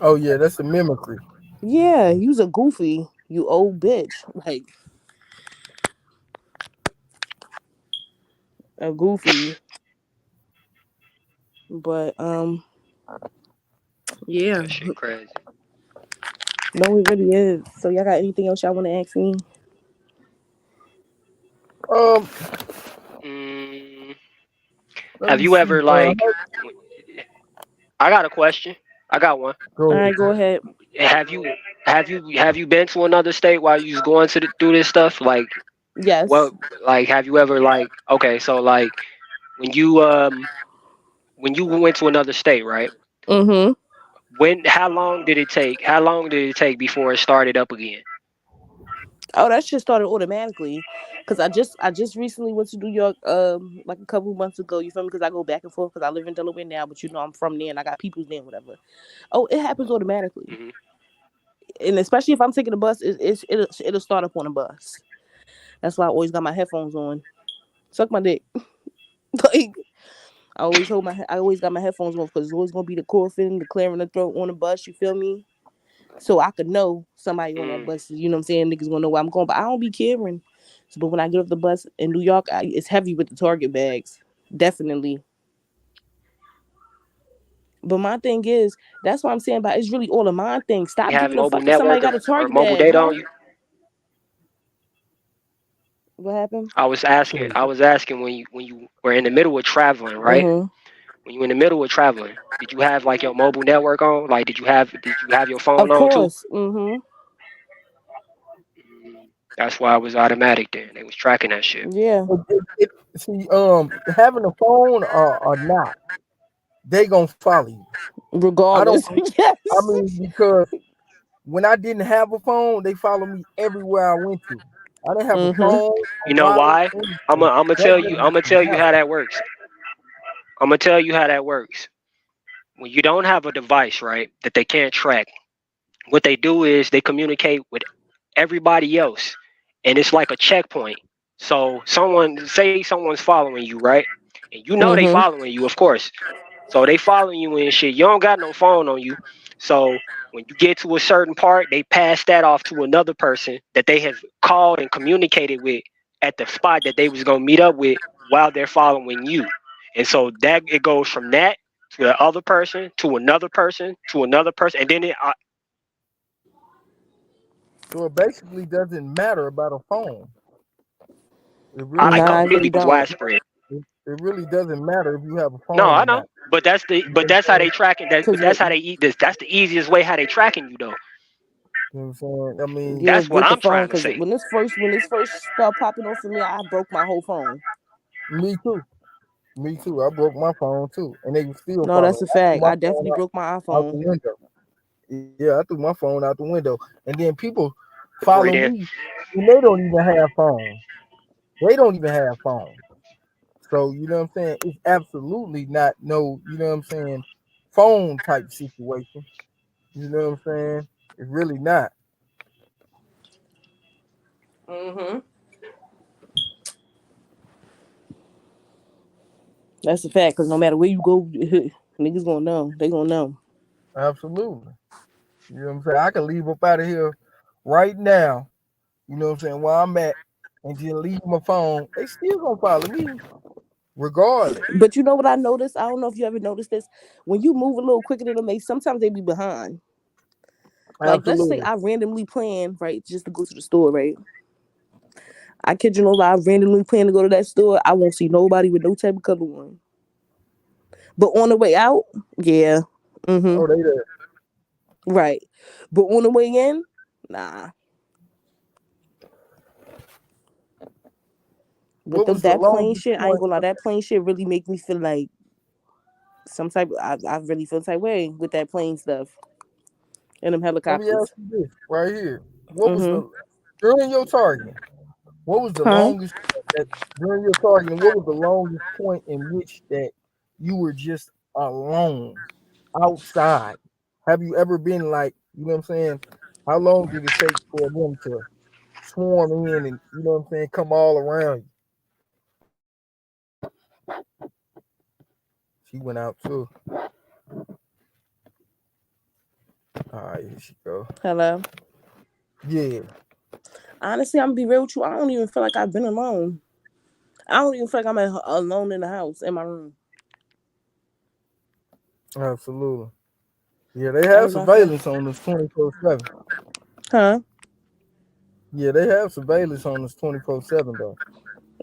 Oh yeah, that's the mimicry. Yeah, you's a goofy, you old bitch. Like a goofy. But yeah. That shit crazy. No, it really is. So y'all got anything else y'all want to ask me? Um, Mm, let have me you see. ever like? I got a question. I got one. Go All ahead. right, go ahead. Have you been to another state while you was going do this stuff? Like Yes. what? Like have you ever like? Okay, so like when you um when you went to another state, right? Mm-hmm. When how long did it take? How long did it take before it started up again? Oh, that shit started automatically. Cause I just recently went to New York like a couple months ago. You feel me? Cause I go back and forth. Cause I live in Delaware now, but you know I'm from there and I got people there, whatever. Oh, it happens automatically. Hmm. And especially if I'm taking the bus, it'll start up on a bus. That's why I always got my headphones on. Suck my dick. Like I always got my headphones on because it's always gonna be the coughing, the clearing the throat on the bus. You feel me? So I could know somebody on that Mm. bus. You know what I'm saying? Niggas gonna know where I'm going, but I don't be caring. So, but when I get off the bus in New York, it's heavy with the Target bags, definitely. But my thing is, that's what I'm saying. But it's really all of my thing. You Stop have giving a mobile fuck if somebody network got a or Target mobile bag, data on huh? you? What happened? I was asking when you were in the middle of traveling, right? Mm-hmm. When you were in the middle of traveling, did you have like your mobile network on? Like, did you have your phone Of on too? course. Mm-hmm. That's why it was automatic. Then they was tracking that shit. Yeah. See, having a phone or not, they gonna follow you. I don't. Regardless. I Yes. mean, because when I didn't have a phone, they followed me everywhere I went to. I didn't have a Mm-hmm. phone, a You know wallet, why? I'm anything. gonna I'm gonna That tell you. I'm just gonna didn't tell you how happen. that works. I'm gonna tell you how that works. When you don't have a device, right, that they can't track, what they do is they communicate with everybody else, and it's like a checkpoint. So someone's following you, right, and you know they Mm-hmm. following you, of course. So they following you and shit. You don't got no phone on you. So when you get to a certain part, they pass that off to another person that they have called and communicated with at the spot that they was gonna meet up with while they're following you. And so that it goes from that to the other person to another person to another person, and then So it basically doesn't matter about a phone. It really I Nah, I know doesn't. really it was don't. widespread. It really doesn't matter if you have a No, phone I or know, not. You but know that's what how I'm they tracking that. But Cause that's what? how they eat this. That's the easiest way how they tracking you though. saying? You know what I'm saying? I mean, Yeah, That's what with the I'm phone. trying to Cause say. when this first started popping off for me, I broke my whole phone. me too. Me too. I broke my phone too, and they were still No, following. that's a I threw fact. my I phone definitely broke my out iPhone. the window. Yeah, I threw my phone out the window, and then people follow Right then. me, and they don't even have phones. They don't even have phones. So you know what I'm saying? It's absolutely not no, you know what I'm saying, phone type situation. You know what I'm saying? It's really not. Mm-hmm. That's a fact. Cause no matter where you go, niggas gonna know. They gonna know. Absolutely. You know what I'm saying? I can leave up out of here right now, you know what I'm saying, where I'm at, and just leave my phone. They still gonna follow me regardless. But you know what I noticed? I don't know if you ever noticed this. When you move a little quicker than them, sometimes they be behind. Like let's say Absolutely. I randomly plan, right, just to go to the store, right? I kid you no lie, I randomly plan to go to that store. I won't see nobody with no type of color on. But on the way out, yeah. Mm-hmm. Oh, they there. Right. But on the way in, nah. But What was the that plane longest shit, I ain't point? gonna lie, that plane shit really make me feel like some type I really feel type way with that plane stuff and them Let me ask helicopters. you this right here. What was Mm-hmm. the during your targeting? What was the Huh? longest point that during your targeting? What was the longest point in which that you were just alone outside? Have you ever been like, you know what I'm saying? How long did it take for them to swarm in and you know what I'm saying, come all around you? She went out too. All right, here she go. Hello. Yeah, Honestly, I'm gonna be real with you. I don't even feel like I've been alone. I don't even feel like alone in the house in my room. absolutely. Yeah, they I have do not feel. surveillance on us 24/7. Huh? Yeah, they have surveillance on us 24/7 though.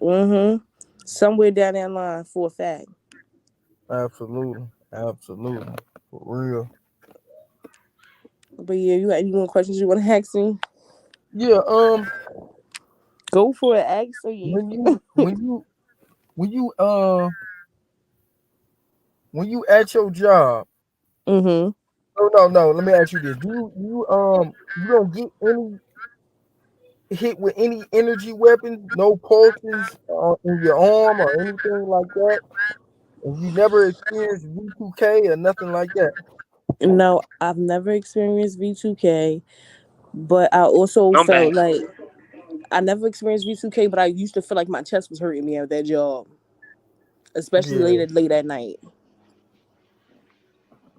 Mm-hmm. Somewhere down that line for a fact. Absolutely, absolutely, for real. But yeah, you got any more questions you want to ask me? Yeah, Go for it. Ask me. when you when you when you uh when you at your job, Mm-hmm. no, let me ask you this: you don't get any hit with any energy weapons, no pulses in your arm or anything like that, and you never experienced V2K or nothing like that. No, I've never experienced V2K, but I also I'm felt back. like I never experienced V2K, but I used to feel like my chest was hurting me at that job, especially Yeah. late at night.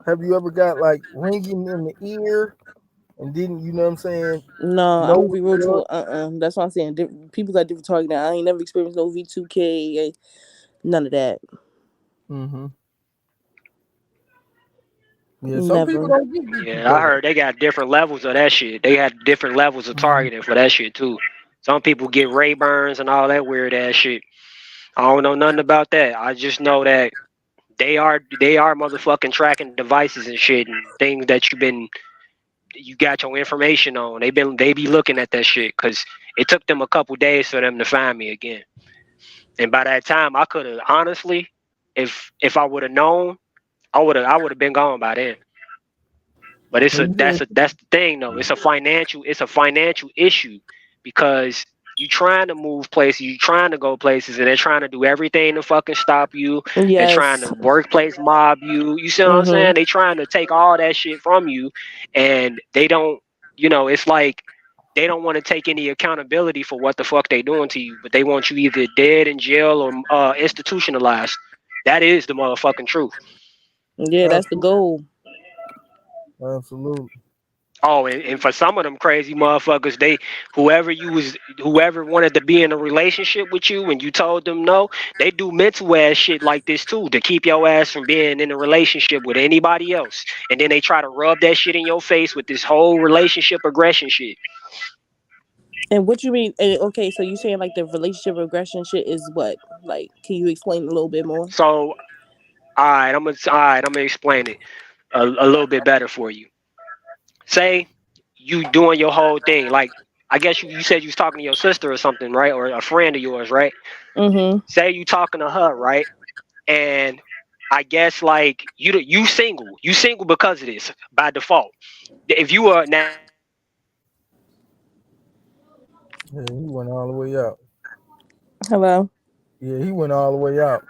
Have you ever got like ringing in the ear and didn't, you know what I'm saying, No, I'm know gonna what be it real to was? it. That's what I'm saying. People got different target. I ain't never experienced no V2K, none of that. Mm-hmm. Yeah, some people Never. don't get Yeah, I V2K. heard they got different levels of that shit. They had different levels of Mm-hmm. targeting for that shit too. Some people get Ray Burns and all that weird ass shit. I don't know nothing about that. I just know that they are motherfucking tracking devices and shit and things that you got your information on. They be looking at that shit because it took them a couple days for them to find me again. And by that time, I could have honestly, if I would have known, I would have been gone by then. But So you said, that's the thing though. It's a financial issue because you trying to move places, you trying to go places, and they're trying to do everything to fucking stop you. They're trying Yes. to workplace mob you. You see what I'm Mhm. saying? They trying to take all that shit from you, and they don't. It's like they don't want to take any accountability for what the fuck they doing to you, but they want you either dead in jail or institutionalized. That is the motherfucking truth. Yeah, that's the absolutely, goal. absolutely. Oh, and for some of them crazy motherfuckers, whoever wanted to be in a relationship with you and you told them no, they do mental ass shit like this too to keep your ass from being in a relationship with anybody else. And then they try to rub that shit in your face with this whole relationship aggression shit. And what you mean? Okay, so you saying like the relationship regression shit is what? Like, can you explain a little bit more? So, all right, I'm gonna explain it a little bit better for you. Say you doing your whole thing, like I guess you said you was talking to your sister or something, right? Or a friend of yours, right? Mhm. Say you talking to her, right? And I guess like you single because of this by default. If you are now say you talking to her, right? Yeah, he went all the way out. Hello. Yeah, he went all the way out.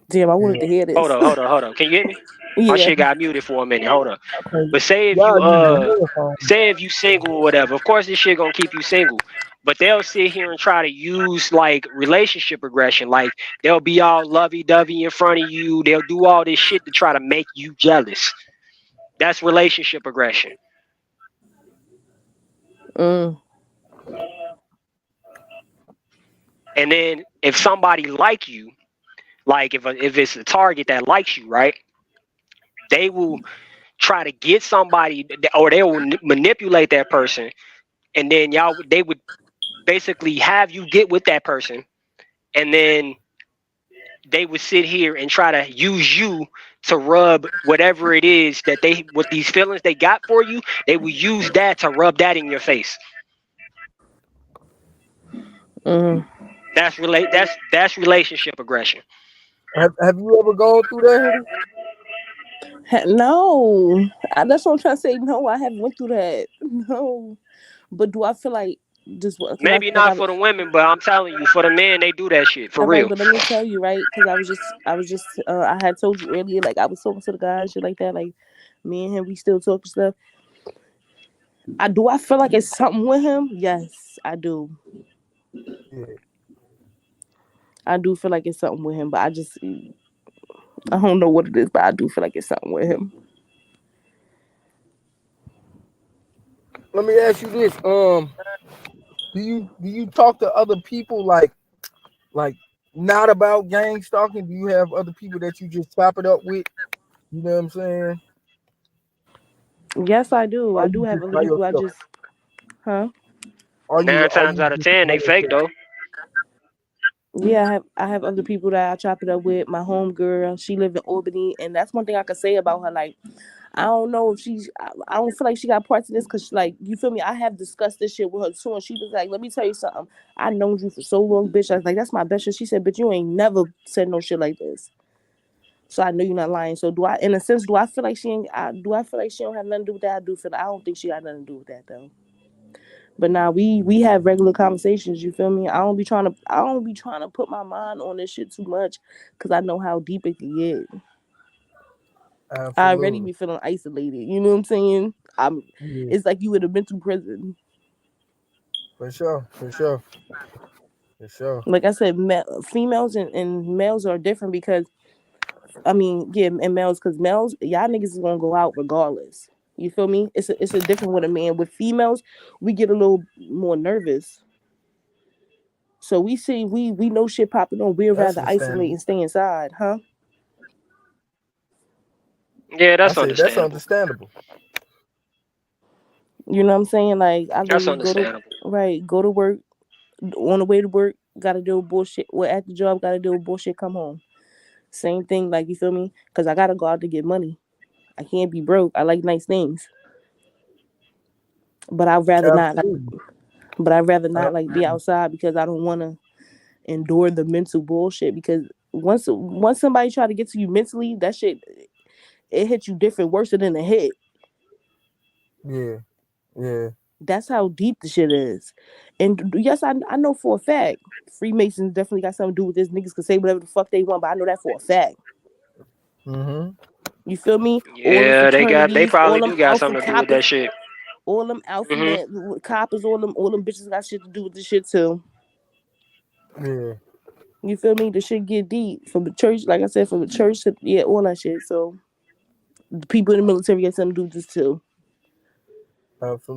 Damn, I wanted Yeah. to hear Hold this. up, hold up, hold up. Can you hear me? My Yeah. shit got muted for a minute. Hold up. Okay. But say if Y'all you using headphones. say if you single or whatever, of course this shit gonna keep you single. But they'll sit here and try to use like relationship aggression. Like they'll be all lovey dovey in front of you. They'll do all this shit to try to make you jealous. That's relationship aggression. Mm. And then if somebody like you, like if it's a target that likes you, right? They will try to get somebody, or they will manipulate that person, and then they would basically have you get with that person, and then they would sit here and try to use you to rub whatever it is that they with these feelings they got for you. They will use that to rub that in your face. Mm. That's relationship aggression. Have you ever gone through that, Hetty? No, that's what I'm trying to say. No, I haven't went through that. No, but do I feel like just because I Maybe like not for the women, but I'm telling you, for the men, they do that shit for all right, real. but let me tell you, right? Because I was just I had told you earlier, like I was talking to the guy and shit like that. Like me and him, we still talking stuff. I feel like it's something with him. Yes, I do. Yeah. I do feel like it's something with him, but I don't know what it is, but I do feel like it's something with him. Let me ask you this. Do you talk to other people like not about gang stalking? Do you have other people that you just chop it up with? You know what I'm saying? Yes, I do. Or I do you have just other by people. I yourself? just, huh? Nine Are times you out of just ten, by they fake yourself? though. Yeah, I have other people that I chop it up with. My home girl, she live in Albany, and that's one thing I could say about her. Like, I don't know if I don't feel like she got parts of this because, like, you feel me? I have discussed this shit with her too, and she was like, "Let me tell you something. I known you for so long, bitch." I was like, "That's my best friend." She said, "But you ain't never said no shit like this." So I know you're not lying. So do I? In a sense, do I feel like she ain't? Do I feel like she don't have nothing to do with that? I do feel. I don't think she got nothing to do with that though. But now we have regular conversations. You feel me? I don't be trying to put my mind on this shit too much because I know how deep it can get. I already Absolutely. be feeling isolated. You know what I'm saying? I'm. Yeah. It's like you in a mental prison. For sure, for sure, for sure. Like I said, females and males are different because I mean, yeah, and males, because males, y'all niggas is gonna go out regardless. You feel me? It's a different with a man. With females, we get a little more nervous. So we see we know shit popping on. We'd That's rather isolate understandable. and stay inside, huh? Yeah, I that's say that's understandable. understandable. You know what I'm saying? Like I That's literally go to understandable. right, go to work. On the way to work, gotta deal with bullshit. Well, at the job, gotta deal with bullshit. Come home, same thing. Like you feel me? Because I gotta go out to get money. I can't be broke. I like nice things, but I'd rather not. Like, Absolutely. but I'd rather not like be Absolutely. outside because I don't want to endure the mental bullshit. Because once somebody try to get to you mentally, that shit it hits you different, worse than a hit. Yeah, yeah. That's how deep the shit is. And yes, I know for a fact Freemasons definitely got something to do with this. Niggas can say whatever the fuck they want, but I know that for a fact. Mm-hmm. You feel me? All the Yeah, they fraternities, all probably them do got alpha something to do with that coppers, shit. all them alpha Hmm. man coppers, all them bitches got shit to do with this shit too. Yeah, You feel me? The shit get deep from the church, like I said, from the church to yeah, all that shit. So the people in the military got something to do with this too.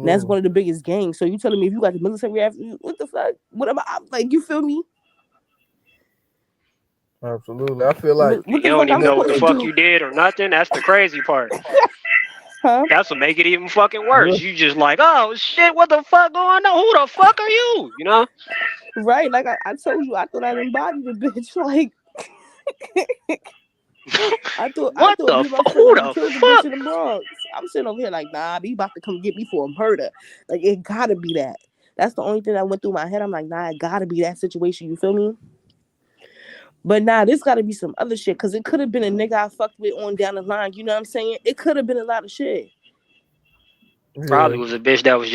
And that's absolutely. one of the biggest gangs. So you telling me if you got the military after you, what the fuck? What am I? I'm like, you feel me? Absolutely. I feel like What You the don't fuck I'm even more know what supposed the to fuck do? you did or nothing. That's the crazy part. Huh? That's what make it even fucking worse. real, You just like, oh shit, what the fuck going on? Who the fuck are you? You know? Right? Like I told you, I thought I embodied the bitch. Like I What thought the me and my fuck? friend Who done the killed the bitch fuck? in the Bronx. I'm sitting over here like, nah, he about to come get me for a murder. Like it gotta be that. That's the only thing that went through my head. I'm like, nah, it gotta be that situation. You feel me? But nah, this gotta be some other shit. Cause it could have been a nigga I fucked with on down the line. You know what I'm saying? It could have been a lot of shit. yeah. Probably was a bitch that was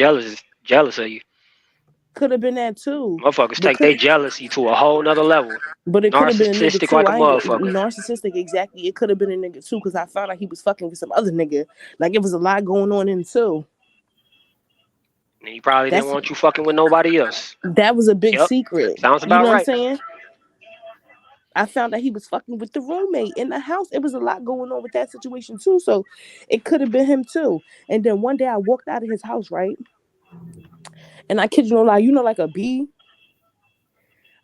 jealous of you. Could have been that too. Motherfuckers But take their jealousy to a whole nother level. it could have been a nigga Narcissistic too. like a I ain't motherfucker. narcissistic exactly. It could have been a nigga too. Cause I found out he was fucking with some other nigga. Like it was a lot going on in too. And he probably didn't That's want you fucking with nobody else. that was a big Yep. secret. Sounds You about know what I'm right. saying? I found out he was fucking with the roommate in the house. It was a lot going on with that situation too. So it could have been him too. And then one day I walked out of his house, right? And I kid you no lie, like a bee.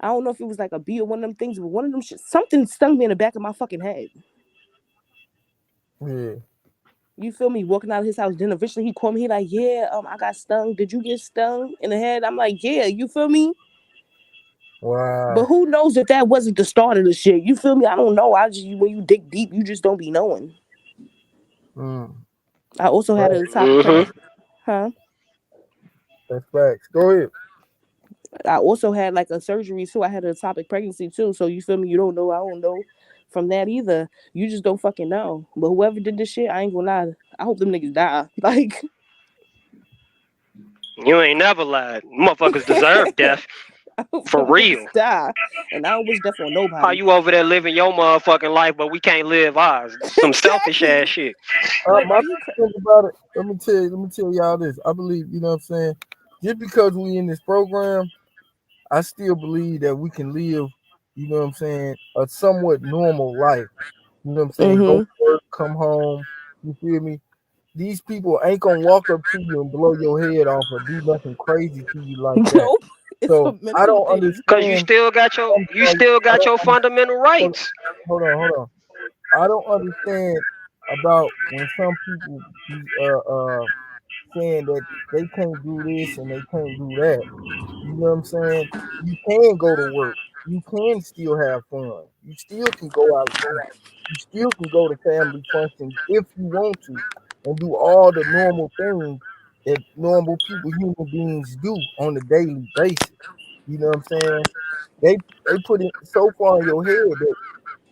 I don't know if it was like a bee or one of them things, but one of them shit, something stung me in the back of my fucking head. Yeah. You feel me? Walking out of his house. Then eventually he called me. He like, yeah, I got stung. Did you get stung in the head? I'm like, yeah. You feel me? But Wow. who knows if that wasn't the start of the shit? You feel me? I don't know. I just when you dig deep, you just don't be knowing. Mm. I also had Right. a atopic Hmm. pregnancy. Huh? That's facts. Go ahead. I also had like a surgery too. I had a atopic pregnancy too. So you feel me? You don't know. I don't know from that either. You just don't fucking know. But whoever did this shit, I ain't gonna lie. I hope them niggas die. Like You ain't never lied. Motherfuckers deserve death. I hope For them real. niggas die. And I don't wish death on How nobody. you over there living your motherfucking life, but we can't live ours? Some selfish ass Exactly. shit. Like, My are you? thing about it, let me tell y'all this. I believe, you know what I'm saying? Just because we in this program, I still believe that we can live, you know what I'm saying, a somewhat normal life. You know what I'm saying? Go to Mm-hmm. work, come home. You feel me? These people ain't gonna walk up to you and blow your head off or do nothing crazy to you like that. Nope. It's a So I mental don't thing. Cause you understand. still got your I don't fundamental hold, rights. hold on. I don't understand about when some people be saying that they can't do this and they can't do that. You know what I'm saying? You can go to work. You can still have fun. You still can go out and eat. You still can go to family functions if you want to and do all the normal things that normal people, human beings do on a daily basis. You know what I'm saying? They put it so far in your head that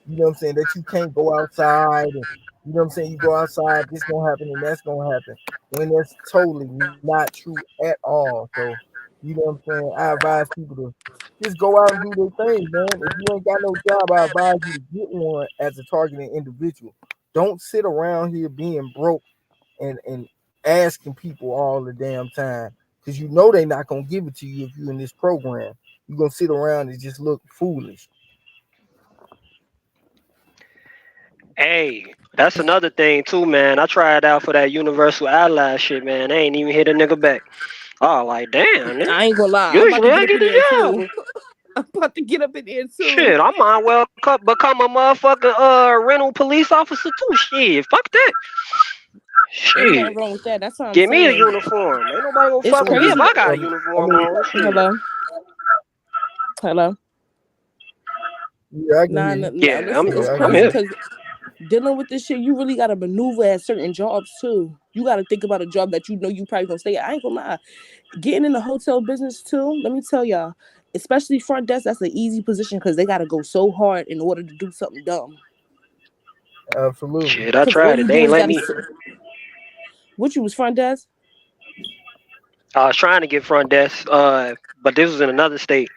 you know what I'm saying, that you can't go outside and you know what I'm saying, you go outside, this gonna happen and that's gonna happen. When that's totally not true at all. So, you know what I'm saying? I advise people to just go out and do their thing, man. If you ain't got no job, I advise you to get one as a targeted individual. Don't sit around here being broke and asking people all the damn time. because you know they're not gonna give it to you if you're in this program. You're gonna sit around and just look foolish. Hey, that's another thing too, man. I tried out for that universal ally shit, man. They ain't even hit a nigga back. Oh, like damn, nigga. I ain't gonna lie. I'm about Usually to I get up get in the there too. job. I'm about to get up in there too. Shit, I might well become a motherfucking rental police officer too. Shit, fuck that. Ain't nothing Shit, wrong with that. That's what I'm give me a saying. uniform. Ain't nobody gonna It's fuck I with me if mean, crazy. I got a I uniform mean, on. Shit. Hello. Hello. yeah, I can Nah, hear nah, you. nah. Yeah, Listen, it's Yeah, I can I'm crazy hear here. you. because dealing with this shit, you really gotta maneuver at certain jobs too. You gotta think about a job that you know you probably gonna stay at. I ain't gonna lie. Getting in the hotel business too, let me tell y'all, especially front desk, that's an easy position because they gotta go so hard in order to do something dumb. Absolutely. Shit, I Because all tried it. you They do ain't is let gotta me. sit. What you was front desk? I was trying to get front desk, but this was in another state,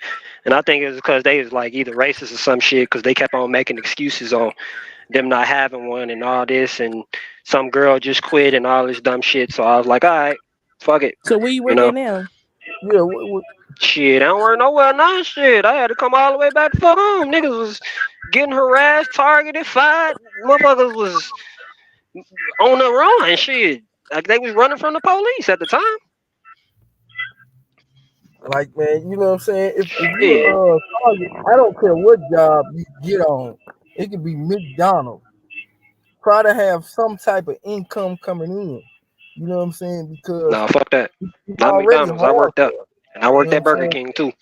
and I think it was because they was like either racist or some shit because they kept on making excuses on them not having one and all this, and some girl just quit and all this dumb shit. So I was like, all right, fuck it, So where you you work at know. now? Yeah, Shit, I don't work nowhere now. Shit, I had to come all the way back the fuck home. Niggas was getting harassed, targeted, fired. Motherfuckers was on the run. Shit, like they was running from the police at the time. like man, you know what I'm saying? If you Shit. target, I don't care what job you get on. It could be McDonald's. Try to have some type of income coming in. You know what I'm saying? Because Nah, fuck that. it's Not already McDonald's. I hard worked up, for us. and I You know worked what at I'm Burger saying? King too.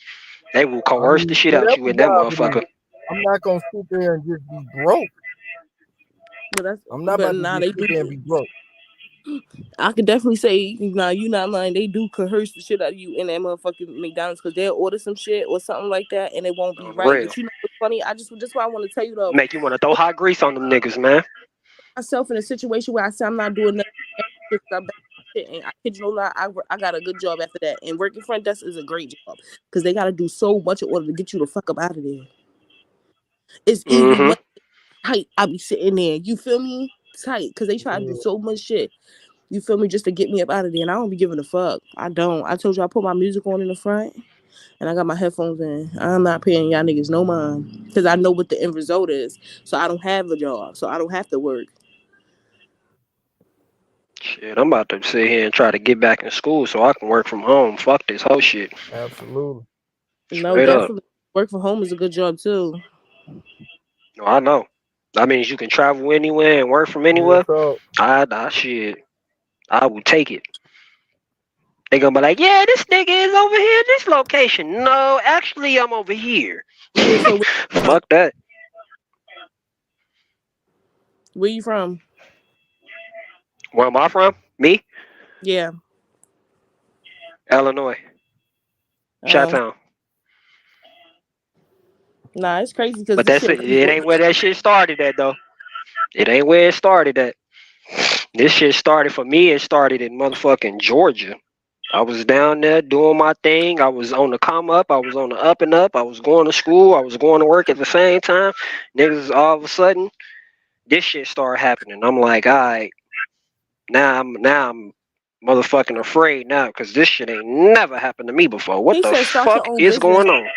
They will I coerce the mean, shit out whatever you in that job it motherfucker. is, I'm not gonna sit there and just be broke. But that's I'm not but about to nah, just they sit do. there and be broke. I could definitely say, nah, you not lying. They do coerce the shit out of you in that motherfucking McDonald's because they'll order some shit or something like that and it won't be On the right. real. But you know what's funny? Just why I want to tell you though, Make you want to throw hot grease on them niggas, man. myself in a situation where I say I'm not doing nothing because I'm bad at shit. And I kid you no lie, I got a good job after that. And working front desk is a great job because they got to do so much in order to get you the fuck up out of there. It's even Mm-hmm. when tight, I be sitting there. You feel me? Tight because they try to do Yeah, so much shit. You feel me? Just to get me up out of there. And I don't be giving a fuck. I don't. I told you I put my music on in the front and I got my headphones in. I'm not paying y'all niggas no mind because I know what the end result is. So I don't have a job. So I don't have to work. Shit, I'm about to sit here and try to get back in school so I can work from home. Fuck this whole shit. absolutely. No, Straight up. definitely. Work from home is a good job too. No, I know. That means you can travel anywhere and work from Real anywhere. talk. I shit. I would take it. They gonna be like, yeah, this nigga is over here in this location. No, actually, I'm over here. So where you from? Fuck that. Where you from? Where am I from? Me, Yeah. Illinois, Oh. Chi-Town. Nah, it's crazy because But this that's shit it. really It go. ain't where that shit started at though. It ain't where it started at. This shit started for me. It started in motherfucking Georgia. I was down there doing my thing. I was on the come up. I was on the up and up. I was going to school. I was going to work at the same time. Niggas all of a sudden, this shit started happening. I'm like, all right, now I'm motherfucking afraid now because this shit ain't never happened to me before. What He the said start your fuck own is business. going on?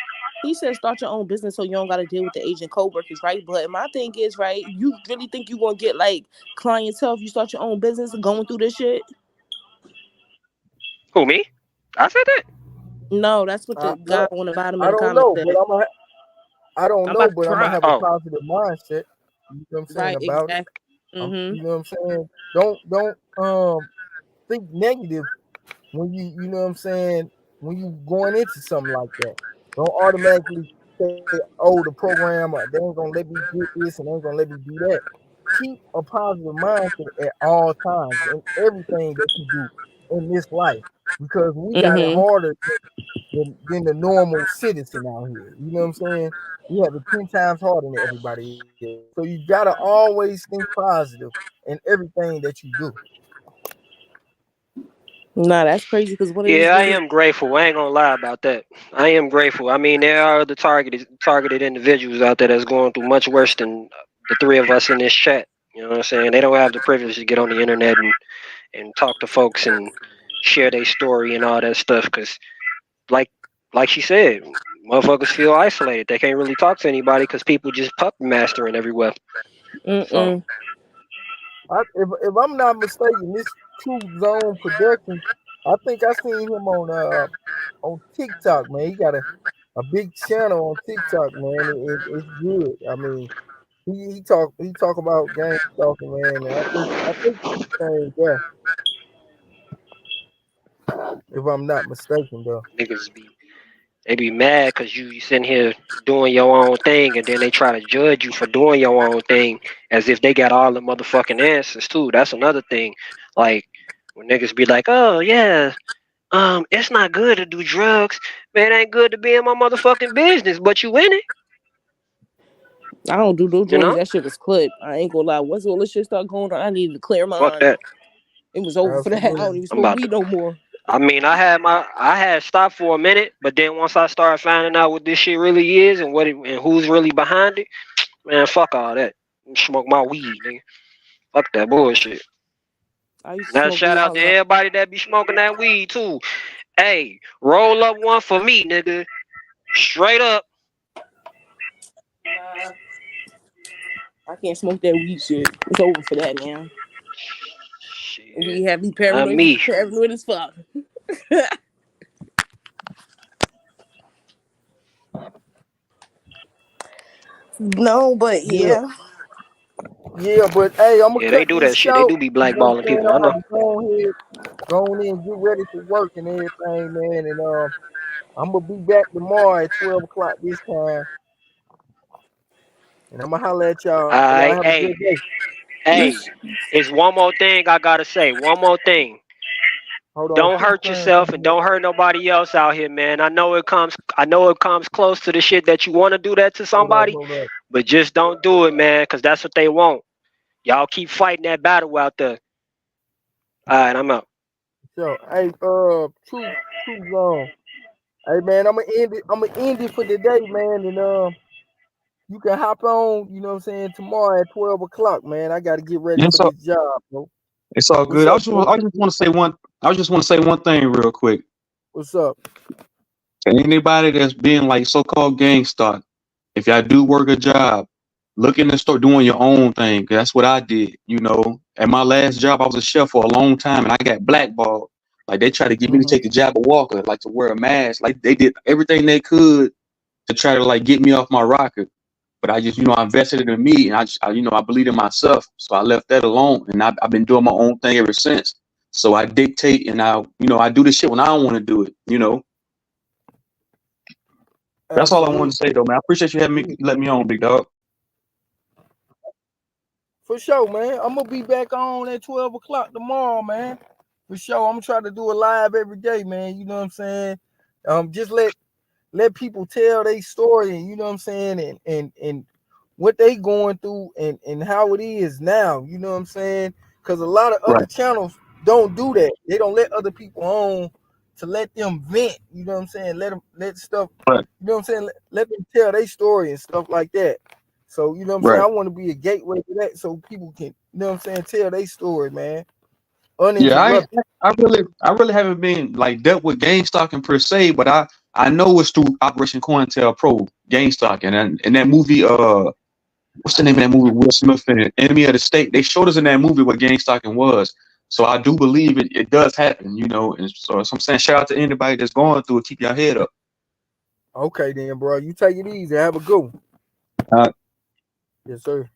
He said start your own business so you don't gotta deal with the agent co-workers, right? But my thing is, right, you really think you gonna get like clientele if you start your own business going through this shit? Who, me? I said that. No, that's what I, the guy on the bottom of I the don't comment know, but said. I don't I'm know, about to but I'm gonna try. have a Oh, positive mindset. You know what I'm saying Right, about it. exactly. Mm-hmm. You know what I'm saying. Don't think negative when you know what I'm saying when you going into something like that. Don't automatically say, "Oh, the program they ain't gonna let me get this and they ain't gonna let me do that." Keep a positive mindset at all times in everything that you do in this life because we got it Mm-hmm. harder than the normal citizen out here. You know what I'm saying? We have it 10 times harder than everybody else. So you gotta always think positive in everything that you do. Nah, that's crazy because what it is yeah, I really. am grateful. I ain't gonna lie about that. I am grateful. I mean, there are the targeted individuals out there that's going through much worse than the three of us in this chat. You know what I'm saying? They don't have the privilege to get on the internet and talk to folks and share their story and all that stuff. Cause like she said, motherfuckers feel isolated. They can't really talk to anybody because people just puppet mastering everywhere. So If I'm not mistaken, this True Zone Production, I think I seen him on TikTok, man. He got a big channel on TikTok, man. It's good. I mean, he talk about gang stalking, man. And I think he's saying yeah, if I'm not mistaken, though. niggas they be mad because you sitting here doing your own thing, and then they try to judge you for doing your own thing as if they got all the motherfucking answers too. That's another thing. Like when niggas be like, "Oh yeah, it's not good to do drugs. Man, it ain't good to be in my motherfucking business, but you in it, I don't do no you drugs. know? That shit was clipped. I ain't gonna lie. Once all this shit started going on, I needed to clear my Fuck mind. that. It was over for that. I don't Absolutely. even I'm smoke about to. weed no more. I mean, I had stopped for a minute, but then once I started finding out what this shit really is and and who's really behind it, man, fuck all that. Smoke my weed, nigga. Fuck that bullshit. I used to Now smoke shout weed. I out was to like, everybody that be smoking that weed too. Hey, roll up one for me, nigga. Straight up. nah, I can't smoke that weed shit. It's over for that now. Shit, We have me not me. paranoid as fuck. No, but Yeah, yeah. yeah, but hey, I'm gonna Yeah, they cut do this that shit. They short. do be You know what blackballing I'm saying? people. I I got know. to go ahead and get ready for work and everything, man. And I'm gonna be back tomorrow at 12 o'clock this time, and I'm gonna holler at y'all. Y'all Alright, have a hey, good day. You hey. It's one more thing I gotta say. One more thing. Hold on, Don't two hurt things. yourself and don't hurt nobody else out here, man. I know it comes close to the shit that you want to do that to somebody, Hold up. but just don't do it, man, because that's what they want. Y'all keep fighting that battle out there. All right, I'm out. So, hey, true zone. Hey, man, I'm gonna end it. I'm gonna end it for today, man. And you can hop on. You know what I'm saying, tomorrow at 12 o'clock, man. I got to get ready Yeah, for this job, bro. it's all What's good. up, bro? I just want to say one. I just want to say one thing real quick. What's up? To anybody that's being like so-called gang stalk, if y'all do work a job, look in and start doing your own thing. 'Cause that's what I did. You know, at my last job, I was a chef for a long time, and I got blackballed. Like they tried to get me to Mm-hmm. take the job of Walker, like to wear a mask. Like they did everything they could to try to like get me off my rocker. But I just, I invested in me, and I believe in myself. So I left that alone, and I've been doing my own thing ever since. So I dictate, and I do this shit when I don't want to do it. That's all I wanted Absolutely. to say, though, man. I appreciate you having me, let me on, big dog. For sure, man. I'm gonna be back on at 12 o'clock tomorrow, man. For sure. I'm gonna try to do a live every day, man. You know what I'm saying? Just let people tell their story, and you know what I'm saying, and what they going through, and how it is now. You know what I'm saying? Because a lot of other Right, channels don't do that. They don't let other people on to let them vent. You know what I'm saying? Let stuff. right, You know what I'm saying? Let them tell their story and stuff like that. So you know what I'm saying? right. I want to be a gateway to that, so people can, you know what I'm saying, tell their story, man, Yeah, uninterrupted. I really haven't been like dealt with gang stalking per se, but I know it's through Operation COINTELPRO, gang stalking, and that movie. What's the name of that movie? Will Smith and Enemy of the State. They showed us in that movie what gang stalking was. So I do believe it does happen, And so I'm saying shout out to anybody that's going through it. Keep your head up. Okay, then, bro. You take it easy. Have a good one. Uh, Yes, sir.